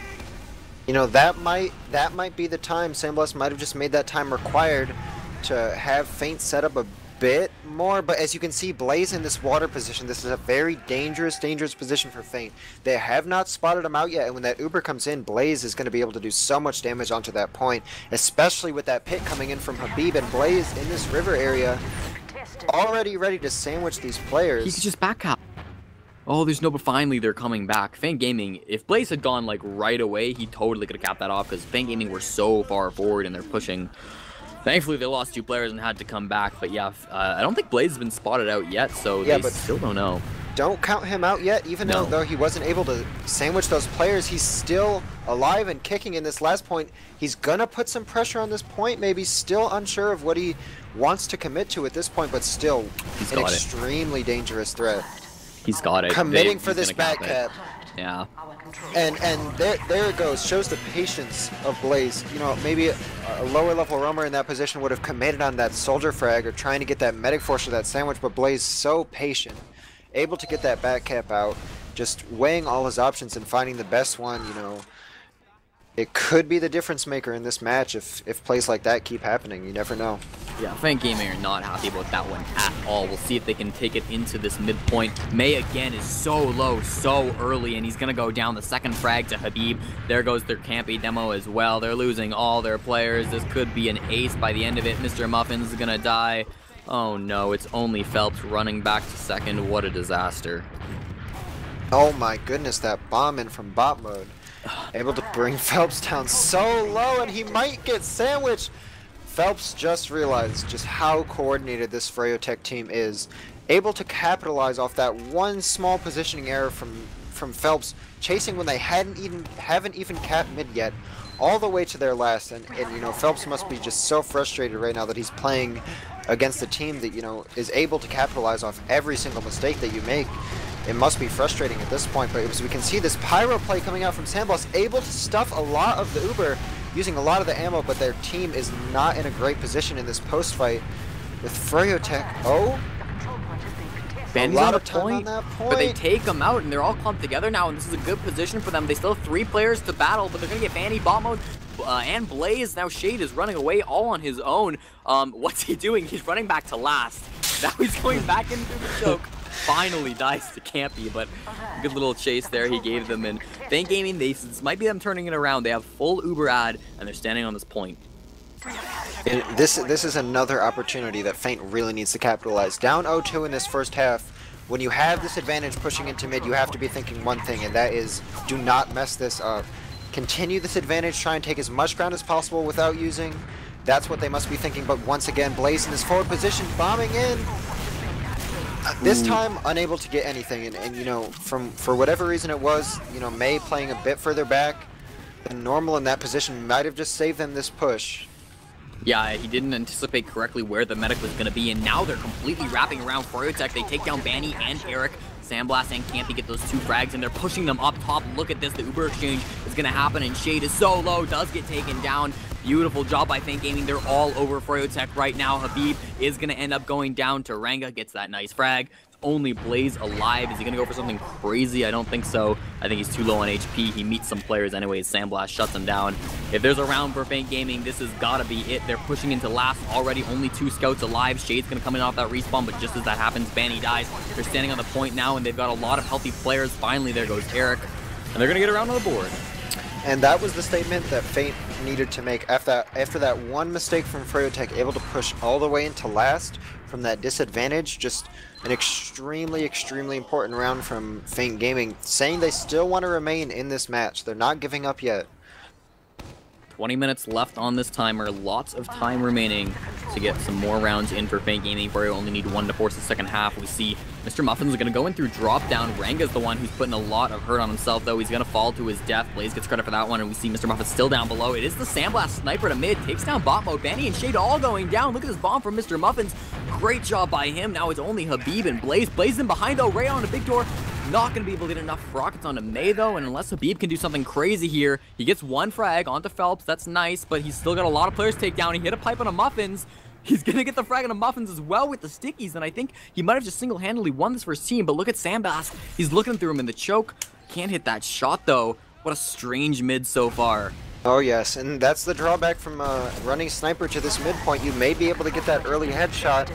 You know, that might be the time. Sandblast might have just made that time required to have Feint set up a bit more, but as you can see, Blaze in this water position, this is a very dangerous position for Feint. They have not spotted him out yet, and when that Uber comes in, Blaze is going to be able to do so much damage onto that point, especially with that pit coming in from Habib, and Blaze in this river area already ready to sandwich these players. He could just back cap. Oh, there's no, but finally they're coming back. Feint Gaming, if Blaze had gone like right away, he totally could have capped that off, because Feint Gaming were so far forward and they're pushing. Thankfully, they lost 2 players and had to come back. But yeah, I don't think Blaze has been spotted out yet, so yeah, they still don't know. Don't count him out yet, even though he wasn't able to sandwich those players. He's still alive and kicking in this last point. He's going to put some pressure on this point, maybe still unsure of what he wants to commit to at this point, but still an extremely dangerous threat. He's got it. Committing for this back cap. Yeah. And there it goes. Shows the patience of Blaze. You know, maybe a lower level roamer in that position would have committed on that soldier frag or trying to get that medic force or that sandwich, but Blaze so patient, able to get that back cap out, just weighing all his options and finding the best one. You know, it could be the difference maker in this match if plays like that keep happening. You never know. Yeah, Feint Gaming are not happy about that one at all. We'll see if they can take it into this midpoint. May again is so low, so early, and he's going to go down the second frag to Habib. There goes their campy demo as well. They're losing all their players. This could be an ace by the end of it. Mr. Muffins is going to die. Oh no, it's only Phelps running back to second. What a disaster. Oh my goodness, that bomb in from bot mode. Able to bring Phelps down so low, and he might get sandwiched. Phelps just realized just how coordinated this froyotech team is. Able to capitalize off that one small positioning error from Phelps, chasing when they haven't even capped mid yet, all the way to their last. And you know, Phelps must be just so frustrated right now that he's playing against a team that, you know, is able to capitalize off every single mistake that you make. It must be frustrating at this point, but as we can see, this pyro play coming out from Sandblast, able to stuff a lot of the Uber, using a lot of the ammo, but their team is not in a great position in this post fight with froyotech. Oh, a lot of time on that point. But they take them out, and they're all clumped together now, and this is a good position for them. They still have 3 players to battle, but they're going to get Banny, bot mode, and Blaze. Now Shade is running away all on his own. What's he doing? He's running back to last. Now he's going back into the choke. Finally dies to Campy, but good little chase there he gave them. And Feint Gaming, this might be them turning it around. They have full Uber ad, and they're standing on this point. And this is another opportunity that Feint really needs to capitalize. Down 0-2 in this first half. When you have this advantage pushing into mid, you have to be thinking one thing, and that is do not mess this up. Continue this advantage, try and take as much ground as possible without using. That's what they must be thinking, but once again, Blaze in his forward position, bombing in. This time, unable to get anything, and you know, for whatever reason it was, you know, May playing a bit further back than normal in that position might have just saved them this push. Yeah, he didn't anticipate correctly where the medic was going to be, and now they're completely wrapping around froyotech. They take down Banny and Eric. Sandblast and Campy get those 2 frags, and they're pushing them up top. Look at this, the Uber exchange is going to happen, and Shade is so low, does get taken down. Beautiful job by Feint Gaming. They're all over froyotech right now. Habib is going to end up going down to Renga, gets that nice frag. Only Blaze alive. Is he going to go for something crazy? I don't think so. I think he's too low on HP. He meets some players anyways. Sandblast shuts him down. If there's a round for Feint Gaming, this has got to be it. They're pushing into last already. Only 2 scouts alive. Shade's going to come in off that respawn, but just as that happens, Banny dies. They're standing on the point now, and they've got a lot of healthy players. Finally, there goes Eric, and they're going to get around on the board. And that was the statement that Feint needed to make after that one mistake from froyotech, able to push all the way into last from that disadvantage. Just an extremely, extremely important round from Feint Gaming, saying they still want to remain in this match. They're not giving up yet. 20 minutes left on this timer. Lots of time remaining to get some more rounds in for Faint Gaming. Froyo only need one to force the second half. We see Mr. Muffin's going to go in through drop down. Renga's the one who's putting a lot of hurt on himself, though. He's going to fall to his death. Blaze gets credit for that one, and we see Mr. Muffin still down below. It is the Sandblast sniper to mid. Takes down bot mode. Benny and Shade all going down. Look at this bomb from Mr. Muffins. Great job by him. Now it's only Habib and Blaze. Blaze in behind, though. Ray on a big door. Not going to be able to get enough rockets onto May, though, and unless Habib can do something crazy here, he gets one frag onto Phelps. That's nice, but he's still got a lot of players take down. He hit a pipe on a Muffins. He's going to get the frag on a Muffins as well with the stickies, and I think he might have just single-handedly won this for his team, but look at Sandblast. He's looking through him in the choke. Can't hit that shot, though. What a strange mid so far. Oh yes, and that's the drawback from running sniper to this midpoint. You may be able to get that early headshot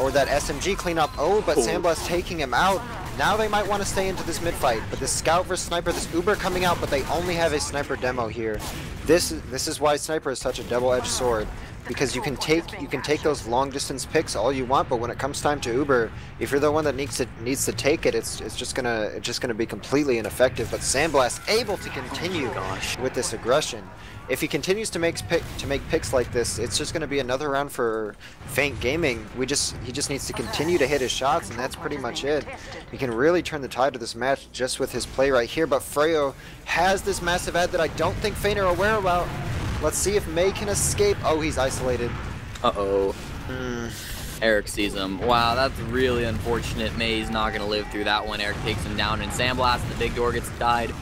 or that SMG cleanup. Oh, but Sandblast taking him out. Now they might want to stay into this mid-fight, but this scout versus sniper, this Uber coming out, but they only have a sniper demo here. This is why sniper is such a double-edged sword, because you can take those long-distance picks all you want, but when it comes time to Uber, if you're the one that needs to take it, it's just gonna be completely ineffective. But Sandblast able to continue with this aggression. If he continues to make picks like this, it's just going to be another round for Faint Gaming. He just needs to continue to hit his shots, and that's pretty much it. He can really turn the tide of this match just with his play right here. But Froyo has this massive ad that I don't think Faint are aware about. Let's see if May can escape. Oh, he's isolated. Uh-oh. Eric sees him. Wow, that's really unfortunate. May's not going to live through that one. Eric takes him down, and Sandblast, the big door, gets died.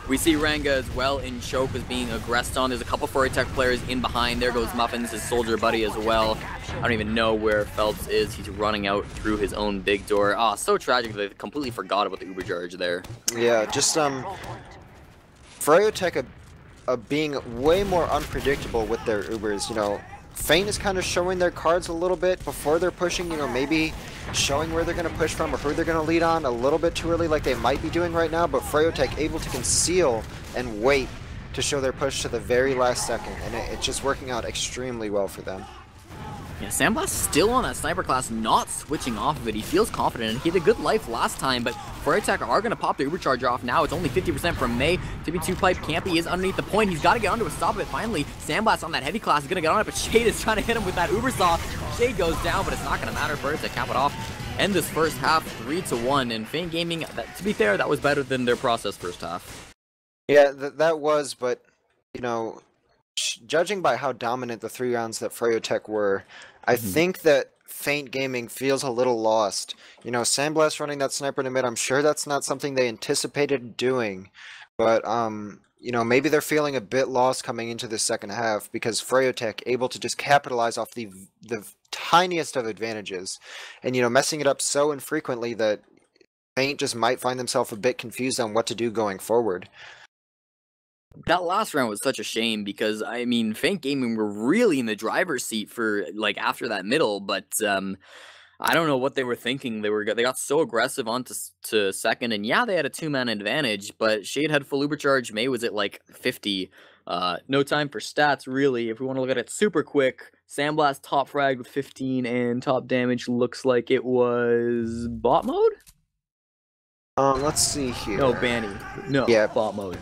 We see Renga as well in choke as being aggressed on. There's a couple froyotech players in behind. There goes Muffins, his soldier buddy as well. I don't even know where Phelps is. He's running out through his own big door. Oh, so tragic. They completely forgot about the Uber charge there. Yeah, just froyotech being way more unpredictable with their Ubers. You know, Faint is kind of showing their cards a little bit before they're pushing, you know, maybe showing where they're going to push from or who they're going to lead on a little bit too early like they might be doing right now, but froyotech able to conceal and wait to show their push to the very last second, and it's just working out extremely well for them. Yeah, Sandblast still on that sniper class, not switching off of it. He feels confident, and he had a good life last time, but froyotech are going to pop the Uber charger off now. It's only 50% from May. To be two-pipe, Campy is underneath the point. He's got to get onto a stop of it finally. Sandblast on that heavy class is going to get on it, but Shade is trying to hit him with that Uber saw. Shade goes down, but it's not going to matter. Froyotech cap it off. End this first half 3-1, and Faint Gaming, to be fair, that was better than their process first half. Yeah, that was, but, you know, judging by how dominant the 3 rounds that froyotech were, I think that Faint Gaming feels a little lost. You know, Sandblast running that sniper to mid, I'm sure that's not something they anticipated doing, but, you know, maybe they're feeling a bit lost coming into the second half because froyotech able to just capitalize off the tiniest of advantages and, you know, messing it up so infrequently that Faint just might find themselves a bit confused on what to do going forward. That last round was such a shame because, I mean, Faint Gaming were really in the driver's seat for, like, after that middle, but I don't know what they were thinking. They got so aggressive on to second, and yeah, they had a 2-man advantage, but Shade had full Uber charge. May was at, like, 50. No time for stats, really. If we want to look at it super quick, Sandblast top frag with 15, and top damage looks like it was bot mode? Let's see here. No, Banny. No, yeah, bot mode.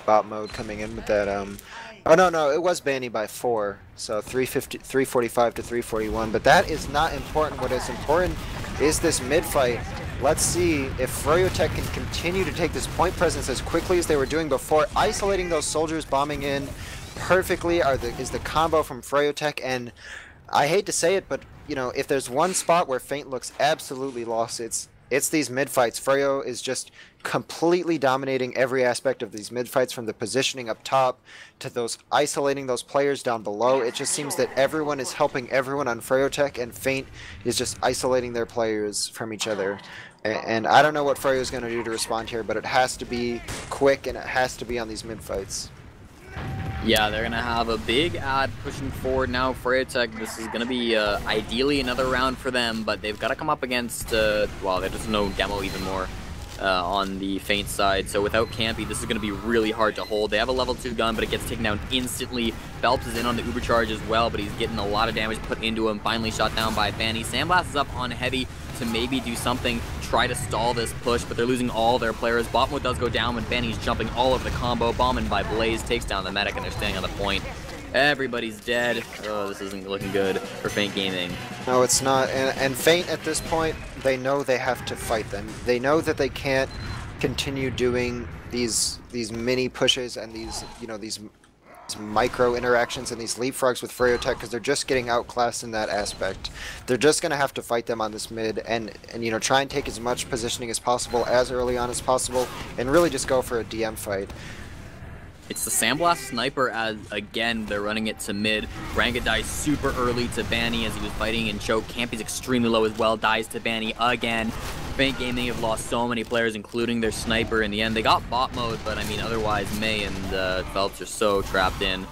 Bot mode coming in with that oh no, it was Banny by 4, so 345 to 341, but that is not important. What is important is this mid fight. Let's see if froyotech can continue to take this point presence as quickly as they were doing before. Isolating those soldiers, bombing in perfectly is the combo from froyotech, and I hate to say it, but you know, if there's one spot where Faint looks absolutely lost, it's these mid-fights. Froyo is just completely dominating every aspect of these mid-fights, from the positioning up top to those isolating those players down below. It just seems that everyone is helping everyone on froyotech, and Faint is just isolating their players from each other. And I don't know what Froyo is going to do to respond here, but it has to be quick, and it has to be on these mid-fights. Yeah, they're going to have a big ad pushing forward now. froyotech, this is going to be ideally another round for them, but they've got to come up against, well, there's no demo even more on the Faint side. So without Campy, this is going to be really hard to hold. They have a level 2 gun, but it gets taken down instantly. Phelps is in on the Uber charge as well, but he's getting a lot of damage put into him. Finally shot down by Fanny. Sandblast is up on heavy to maybe do something. try to stall this push, but they're losing all their players. Bot mode does go down when Benny's jumping all of the combo. Bombing by Blaze takes down the medic, and they're staying on the point. Everybody's dead. Oh, this isn't looking good for Feint Gaming. No, it's not. And Feint at this point, they know they have to fight them. They know that they can't continue doing these mini pushes and these micro interactions and these leapfrogs with froyotech, because they're just getting outclassed in that aspect. They're just going to have to fight them on this mid and try and take as much positioning as possible as early on as possible and really just go for a DM fight. It's the Sandblast Sniper as, again, they're running it to mid. Ranga dies super early to Banny as he was fighting in choke. Campy's extremely low as well, dies to Banny again. Feint Gaming have lost so many players, including their sniper in the end. They got bot mode, but I mean, otherwise, May and Phelps are so trapped in.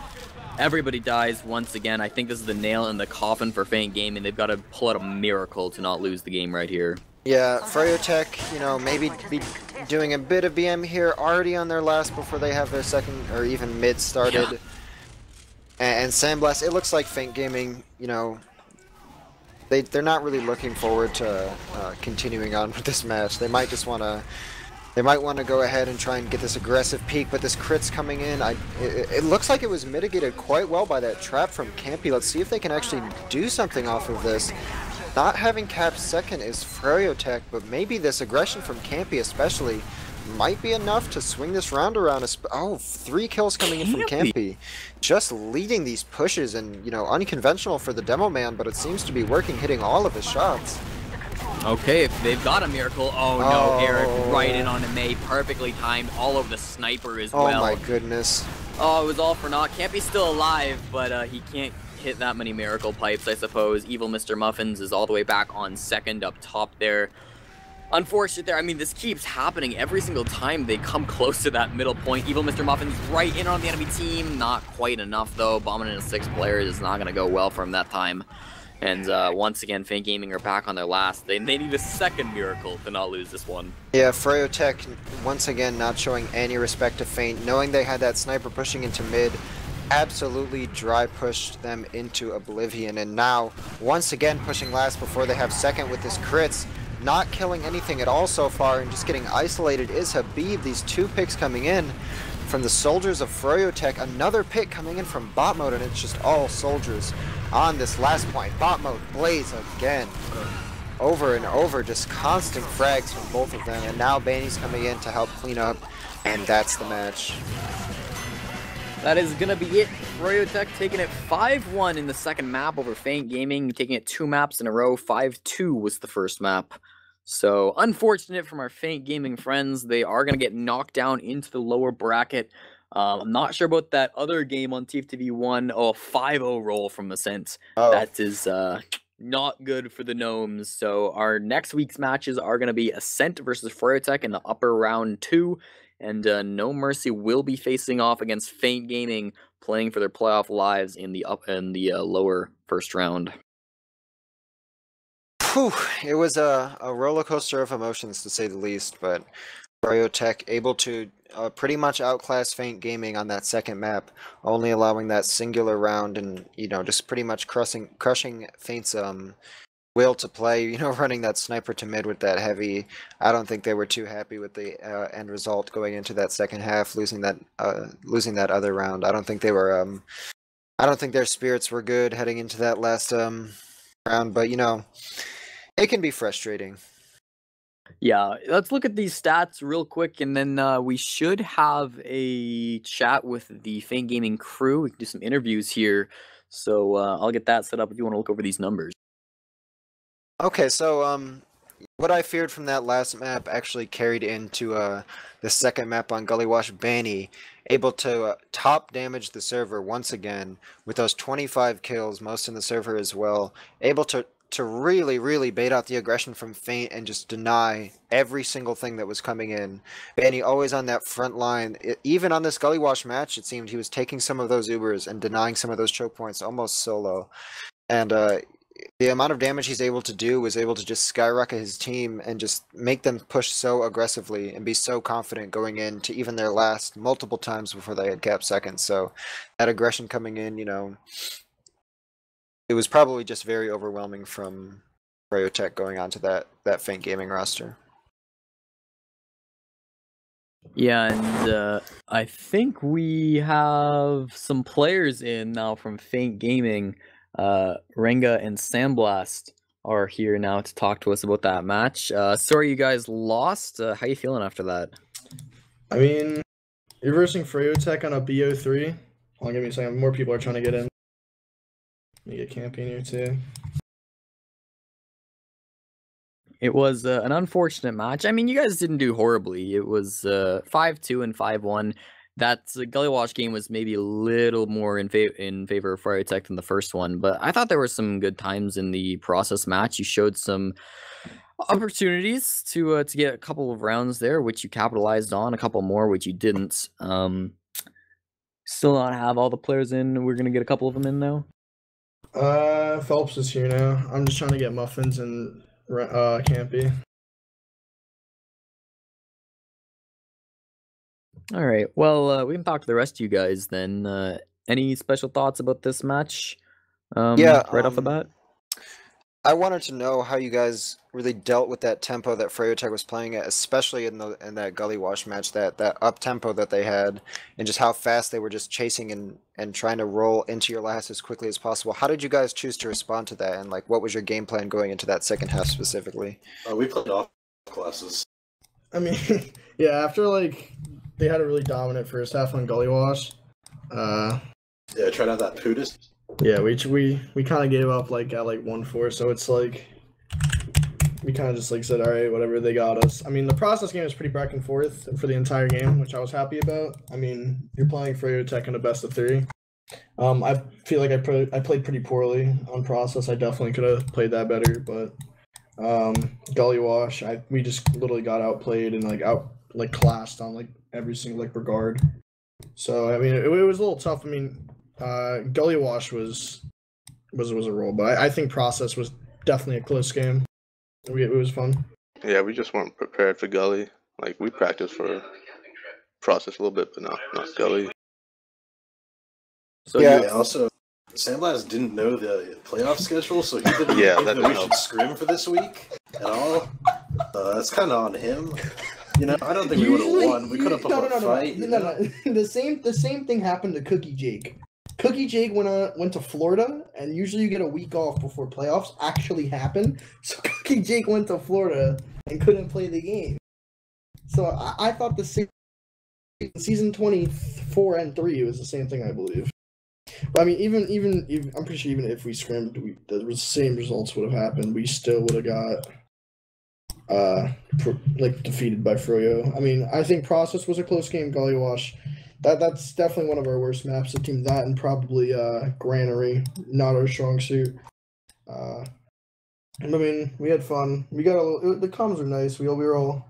Everybody dies once again. I think this is the nail in the coffin for Feint Gaming. They've got to pull out a miracle to not lose the game right here. Yeah, froyotech, maybe be doing a bit of BM here, already on their last before they have their second or even mid started. Yeah. And Sandblast, it looks like Feint Gaming, they're not really looking forward to continuing on with this match. They might just want to, go ahead and try and get this aggressive peak, but this crit's coming in. It looks like it was mitigated quite well by that trap from Campy. Let's see if they can actually do something off of this. Not having capped second is froyotech, but maybe this aggression from Campy especially might be enough to swing this round around. Oh, 3 kills coming in from Campy. Just leading these pushes and, unconventional for the demo man, but it seems to be working, hitting all of his shots. Okay, if they've got a miracle. Oh no, Eric right in on May, perfectly timed, all over the sniper as well. Oh my goodness. Oh, it was all for naught. Campy's still alive, but he can't hit that many miracle pipes, I suppose. Evil Mr. Muffins is all the way back on second up top there. Unfortunate there. I mean, this keeps happening every single time they come close to that middle point. Evil Mr. Muffins right in on the enemy team. Not quite enough, though. Bombing into 6 players is not going to go well for him that time. And once again, Feint Gaming are back on their last. They need a second miracle to not lose this one. Yeah, froyotech, once again, not showing any respect to Feint. Knowing they had that sniper pushing into mid, absolutely dry pushed them into oblivion, and now once again pushing last before they have second with this crits, not killing anything at all so far and just getting isolated is Habib. These 2 picks coming in from the soldiers of froyotech, another pick coming in from bot mode, and it's just all soldiers on this last point. Bot mode, Blaze again, over and over, just constant frags from both of them, and now Banny's coming in to help clean up, and that's the match. That is going to be it. froyotech taking it 5-1 in the second map over Feint Gaming, taking it 2 maps in a row. 5-2 was the first map. So, unfortunate from our Feint Gaming friends. They are going to get knocked down into the lower bracket. I'm not sure about that other game on TFTV 1. Oh, a 5-0 roll from Ascent. Oh. That is not good for the Gnomes. So, our next week's matches are going to be Ascent versus froyotech in the upper round 2. And No Mercy will be facing off against Feint Gaming, playing for their playoff lives in the lower first round. Whew, it was a roller coaster of emotions, to say the least, but froyotech able to pretty much outclass Feint Gaming on that second map, only allowing that singular round and, just pretty much crushing Feint's will to play, running that sniper to mid with that heavy. I don't think they were too happy with the end result going into that second half, losing that other round. I don't think they were I don't think their spirits were good heading into that last round, but it can be frustrating. Yeah, let's look at these stats real quick, and then we should have a chat with the Feint Gaming crew. We can do some interviews here, so I'll get that set up if you want to look over these numbers. Okay, so what I feared from that last map actually carried into the second map on Gully Wash. Banny able to top damage the server once again with those 25 kills, most in the server as well. Able to really bait out the aggression from Feint and just deny every single thing that was coming in. Banny always on that front line. Even on this Gully Wash match, it seemed he was taking some of those Ubers and denying some of those choke points almost solo. And the amount of damage he's able to do was able to just skyrocket his team and just make them push so aggressively and be so confident going into even their last multiple times before they had capped second. So that aggression coming in, it was probably just very overwhelming from froyotech going onto that Feint Gaming roster. Yeah, and I think we have some players in now from Faint Gaming. Renga and Sandblast are here now to talk to us about that match. Sorry you guys lost. How you feeling after that? I mean, you're versing froyotech on a BO3. Hold on, give me a second. More people are trying to get in. Let me get camping here too. It was an unfortunate match. I mean, you guys didn't do horribly. It was 5-2 and 5-1. That Gully Wash game was maybe a little more in favor of froyotech than the first one, but I thought there were some good times in the process match. You showed some opportunities to get a couple of rounds there, which you capitalized on. A couple more, which you didn't. Still not have all the players in. We're gonna get a couple of them in though. Phelps is here now. I'm just trying to get Muffins and Campy. All right. Well, we can talk to the rest of you guys then. Any special thoughts about this match? Right off the bat. I wanted to know how you guys really dealt with that tempo that froyotech was playing at, especially in that Gully Wash match, that up tempo that they had, and just how fast they were just chasing and trying to roll into your last as quickly as possible. How did you guys choose to respond to that, and like what was your game plan going into that second half specifically? We played off classes. I mean, yeah, after like they had a really dominant first half on Gully Wash. Yeah, tried out that Pootis. Yeah, we kind of gave up like at like 1-4, so it's like we kind of just like said, all right, whatever, they got us. I mean, the process game was pretty back and forth for the entire game, which I was happy about. I mean, you're playing froyotech in a best of 3. I feel like I played pretty poorly on process. I definitely could have played that better, but Gully Wash, we just literally got outplayed and like classed on like every single like regard. So I mean, it was a little tough. I mean, Gully Wash was a roll, but I think process was definitely a close game. It was fun. Yeah, we just weren't prepared for Gully. Like, we practiced for process a little bit, but not Gully. So Yeah. Yeah, also, Sandblast didn't know the playoff schedule, so he didn't Yeah, think that that we didn't should scrim for this week at all. That's kind of on him. You know, I don't think we would have won. We could have put up a fight. No. The same thing happened to Cookie Jake. Cookie Jake went to Florida, and usually you get a week off before playoffs actually happen. So Cookie Jake went to Florida and couldn't play the game. So I thought the same season 24 and 3 was the same thing, I believe. But I mean, even I'm pretty sure even if we scrimmed, the same results would have happened. We still would have got defeated by Froyo. I mean, I think process was a close game. Gully Wash, that's definitely one of our worst maps. The team that and probably Granary, not our strong suit. I mean, we had fun. We got the comms are nice. We were all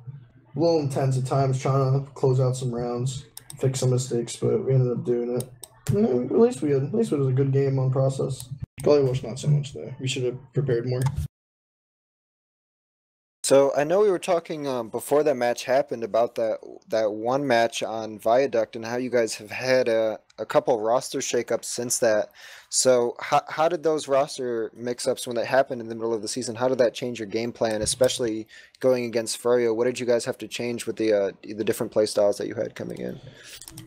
a little intense at times, trying to close out some rounds, fix some mistakes, but we ended up doing it. At least it was a good game on process. Gully Wash not so much though. We should have prepared more. So I know we were talking before that match happened about that one match on Viaduct and how you guys have had a couple roster shakeups since that. So how did those roster mix-ups when that happened in the middle of the season? How did that change your game plan, especially going against Froyo? What did you guys have to change with the different play styles that you had coming in?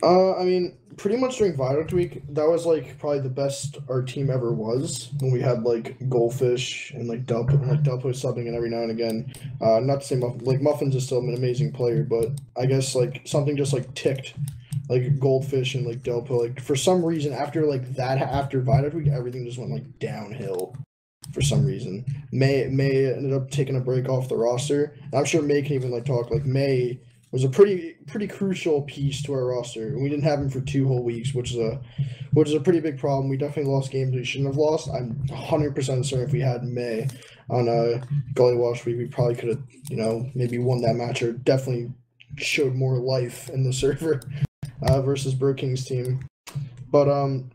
I mean, pretty much during Viaduct week, that was like probably the best our team ever was when we had like Goldfish and like Delpo subbing in every now and again. Not to say Muffins is still an amazing player, but I guess like something just like ticked, like Goldfish and like Delpo. Like for some reason after Viaduct week, everything just went like downhill. For some reason, May ended up taking a break off the roster. I'm sure May can even like talk. Like May was a pretty crucial piece to our roster. We didn't have him for 2 whole weeks, which is a pretty big problem. We definitely lost games we shouldn't have lost. I'm 100% certain if we had May on a Gully Wash week, we probably could have, maybe won that match or definitely showed more life in the server versus Bro King's team. But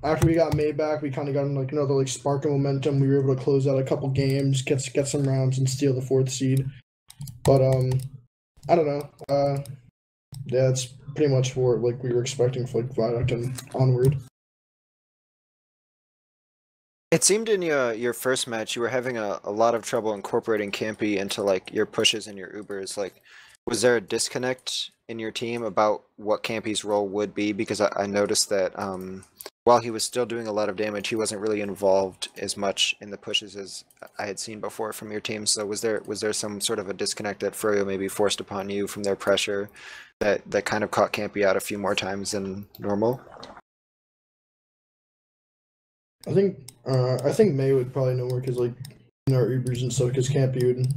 after we got May back, we kind of got like another like spark of momentum. We were able to close out a couple games, get some rounds, and steal the 4th seed. But I don't know. Yeah, it's pretty much what like we were expecting for like Viaduct and onward. It seemed in your first match you were having a lot of trouble incorporating Campy into like your pushes and your Ubers. Like, Was there a disconnect in your team about what Campy's role would be? Because I noticed that while he was still doing a lot of damage, he wasn't really involved as much in the pushes as I had seen before from your team. So was there some sort of a disconnect that Froyo maybe forced upon you from their pressure that kind of caught Campy out a few more times than normal? I think May would probably know more because like our Ubers and stuff. Because Campy would,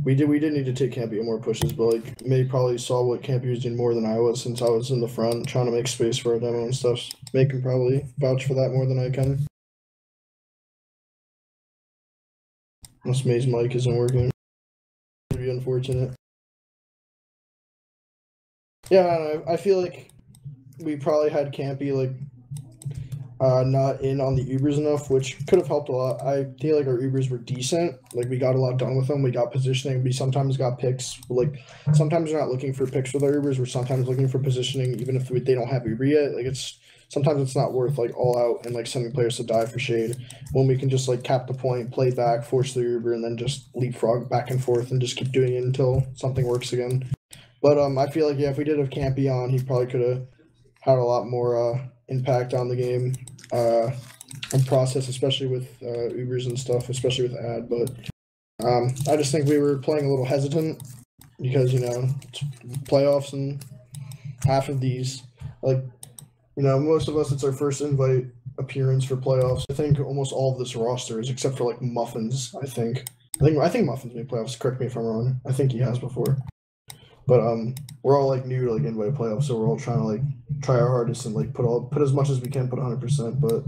we did need to take Campy in more pushes, but like May probably saw what Campy was doing more than I was since I was in the front trying to make space for our demo and stuff. May can probably vouch for that more than I can. Unless May's mic isn't working, it'd be unfortunate. Yeah, I feel like we probably had Campy like not in on the Ubers enough, which could have helped a lot. I feel like our Ubers were decent. Like we got a lot done with them. We got positioning. We sometimes got picks. Like sometimes we're not looking for picks with our Ubers. We're sometimes looking for positioning, even if they don't have Uber yet. Like sometimes it's not worth like all out and like sending players to die for shade when we can just like cap the point, play back, force the Uber, and then just leapfrog back and forth and just keep doing it until something works again. But I feel like if we did have Campy on, he probably could have had a lot more impact on the game and process, especially with Ubers and stuff, especially with ad. But I just think we were playing a little hesitant because it's playoffs and half of these, like most of us, it's our first invite appearance for playoffs. I think almost all of this roster is except for like Muffins. I think Muffins made playoffs. Correct me if I'm wrong. I think he has before. But we're all like new to like invite playoffs, so we're all trying to like try our hardest and like put as much as we can, put 100%. But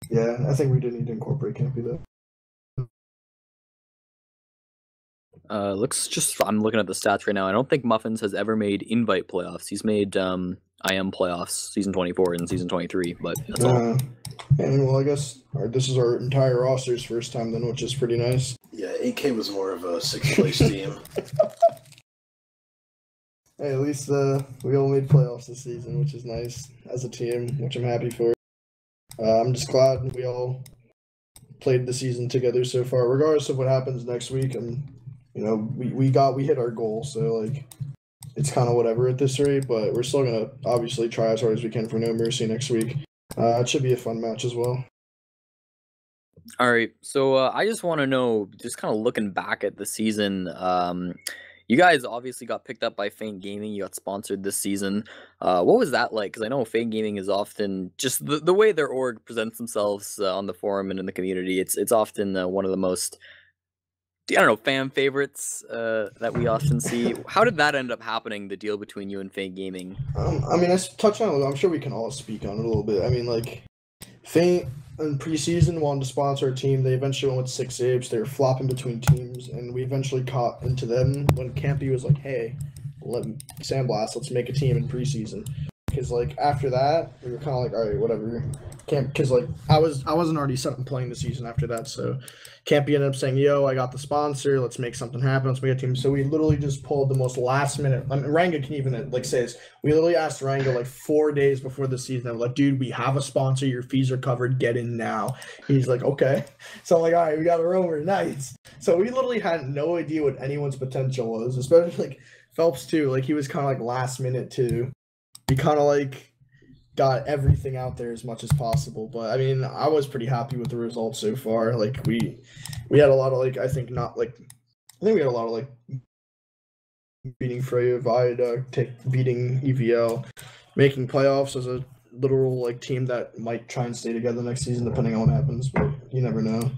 yeah, I think we do need to incorporate Campy though. I'm looking at the stats right now. I don't think Muffins has ever made invite playoffs. He's made IM playoffs, season 24 and season 23, but that's all. And well, I guess this is our entire roster's first time then, which is pretty nice. Yeah, AK was more of a sixth place team. Hey, at least we all made playoffs this season, which is nice as a team, which I'm happy for. I'm just glad we all played the season together so far, regardless of what happens next week. And we hit our goal, so like it's kind of whatever at this rate. But we're still gonna obviously try as hard as we can for No Mercy next week. It should be a fun match as well. All right, so I just want to know, just kind of looking back at the season, you guys obviously got picked up by Feint Gaming. You got sponsored this season. What was that like? Because I know Feint Gaming is often just the way their org presents themselves on the forum and in the community. It's often one of the most, I don't know, fan favorites that we often see. How did that end up happening? The deal between you and Feint Gaming. I mean, I touched on it. I'm sure we can all speak on it a little bit. I mean, like Feint in preseason wanted to sponsor a team. They eventually went with 6 Apes. They were flopping between teams, and we eventually caught into them when Campy was like, "Hey, Sandblast, let's make a team in preseason." Because like after that, we were kind of like, "All right, whatever." Because like I wasn't already set up playing the season after that, so Campy ended up saying, "Yo, I got the sponsor. Let's make something happen. Let's make a team." So we literally just pulled the most last minute. I mean, Ranga can even like say this. We literally asked Ranga like 4 days before the season. I'm like, "Dude, we have a sponsor. Your fees are covered. Get in now." He's like, "Okay." So I'm like, "All right, we got a rover. Nice." So we literally had no idea what anyone's potential was, especially like Phelps too. Like he was kind of like last minute too. We kind of like got everything out there as much as possible. But I mean, I was pretty happy with the results so far. Like we had a lot of like I think we had a lot of like beating Freya, beating EVL, making playoffs as a literal like team that might try and stay together next season depending on what happens, but you never know.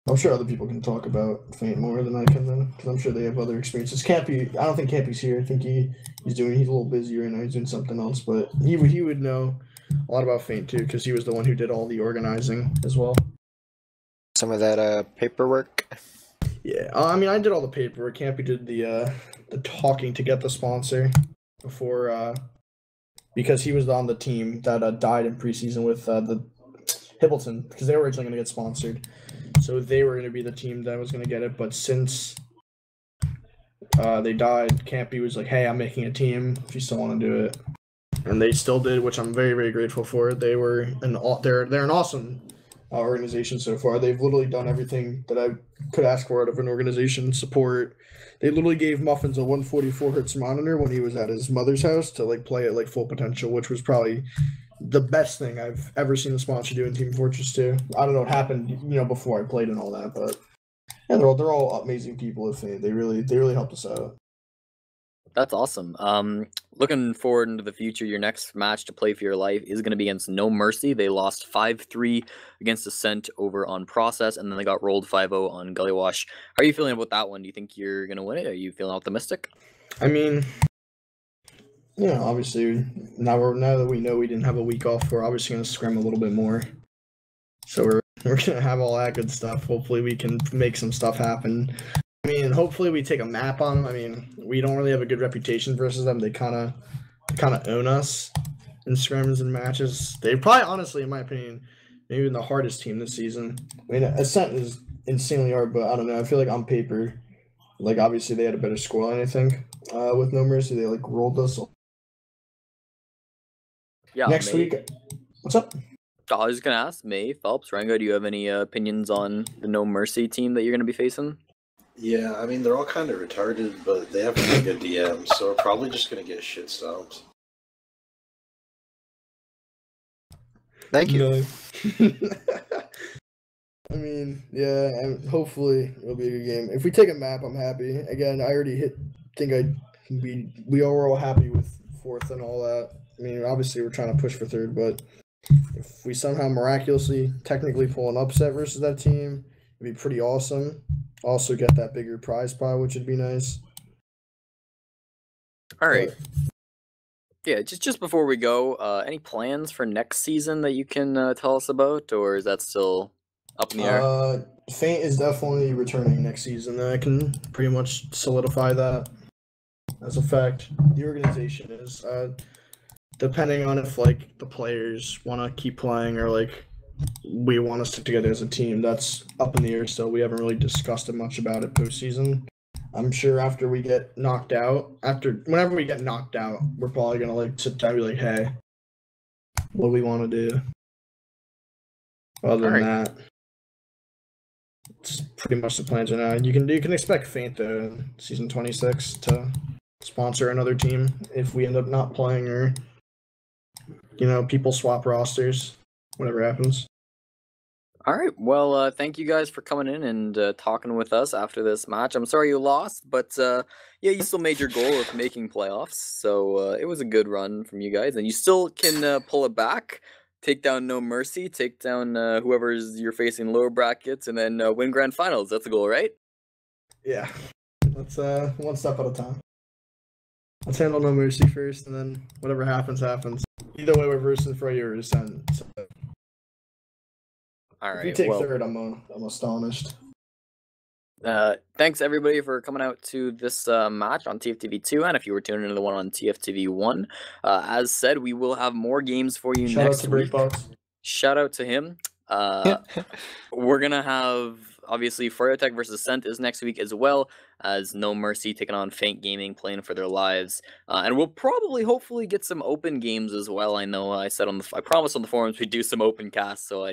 I'm sure other people can talk about Feint more than I can, though, because I'm sure they have other experiences. Campy, I don't think Campy's here. I think he's a little busy right now. He's doing something else, but he would know a lot about Feint too, because he was the one who did all the organizing as well. Some of that paperwork. Yeah, I mean, I did all the paperwork. Campy did the talking to get the sponsor before, because he was on the team that died in preseason with the Hibbleton, because they were originally going to get sponsored. So they were going to be the team that was going to get it, but since they died, Campy was like, "Hey, I'm making a team if you still want to do it," and they still did, which I'm very, very grateful for. They're an awesome organization so far. They've literally done everything that I could ask for out of an organization. Support. They literally gave Muffins a 144 hertz monitor when he was at his mother's house to like play at like full potential, which was probably the best thing I've ever seen the sponsor do in Team Fortress 2. I don't know what happened, before I played and all that, but yeah, they're all amazing people. They really helped us out. That's awesome. Looking forward into the future, your next match to play for your life is going to be against No Mercy. They lost 5-3 against Ascent over on Process, and then they got rolled 5-0 on Gully Wash. How are you feeling about that one? Do you think you're going to win it? Are you feeling optimistic? I mean, obviously, now that we know we didn't have a week off, we're obviously going to scrim a little bit more. So we're going to have all that good stuff. Hopefully we can make some stuff happen. I mean, hopefully we take a map on them. I mean, we don't really have a good reputation versus them. They kind of own us in scrims and matches. They probably, honestly, in my opinion, maybe even the hardest team this season. I mean, Ascent is insanely hard, but I don't know. I feel like on paper, like obviously they had a better scoreline, I think, with No Mercy. They like rolled us. Yeah. Next week, what's up? I was just going to ask, May, Phelps, Rango, do you have any opinions on the No Mercy team that you're going to be facing? Yeah, I mean, they're all kind of retarded, but they have really good DMs, so we're probably just going to get shit stomped. Thank you. No. I mean, yeah, and hopefully it'll be a good game. If we take a map, I'm happy. Again, I already we were all happy with fourth and all that. I mean, obviously we're trying to push for third, but if we somehow miraculously technically pull an upset versus that team, it'd be pretty awesome. Also get that bigger prize pile, which would be nice. All right. Yeah, just before we go, any plans for next season that you can tell us about, or is that still up in the air? Faint is definitely returning next season. I can pretty much solidify that as a fact. The organization is, depending on if like the players want to keep playing or like we want to stick together as a team. That's up in the air still. We haven't really discussed it much about it postseason. I'm sure after we get knocked out, whenever we get knocked out, we're probably gonna like sit down and be like, hey, what do we want to do? Other than that, it's pretty much the plans right now. You can expect Faint though in season 26 to sponsor another team if we end up not playing or people swap rosters, whatever happens. All right. Well, thank you guys for coming in and talking with us after this match. I'm sorry you lost, but yeah, you still made your goal of making playoffs. So it was a good run from you guys, and you still can pull it back, take down No Mercy, take down whoever's you're facing lower brackets, and then win grand finals. That's the goal, right? Yeah. Let's one step at a time. Let's handle No Mercy first, and then whatever happens, happens. Either way, we're versing Froyo or Ascent. So. All right. If we take third, I'm astonished. Thanks everybody for coming out to this match on TFTV2, and if you were tuning into the one on TFTV1, as said, we will have more games for you next week. Shout out to him. We're gonna have obviously froyotech versus Ascent is next week, as well as No Mercy taking on Faint Gaming, playing for their lives, and we'll probably hopefully get some open games as well. I know I promised on the forums we'd do some open casts, so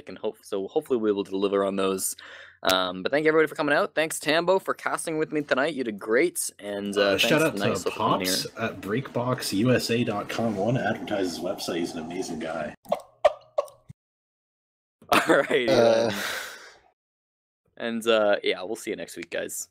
hopefully we'll be able to deliver on those. But thank you everybody for coming out. Thanks Tambo for casting with me tonight. You did great, and shout out to Pops at BreakboxUSA.com. I want to advertise his website. He's an amazing guy. All right. And yeah, we'll see you next week, guys.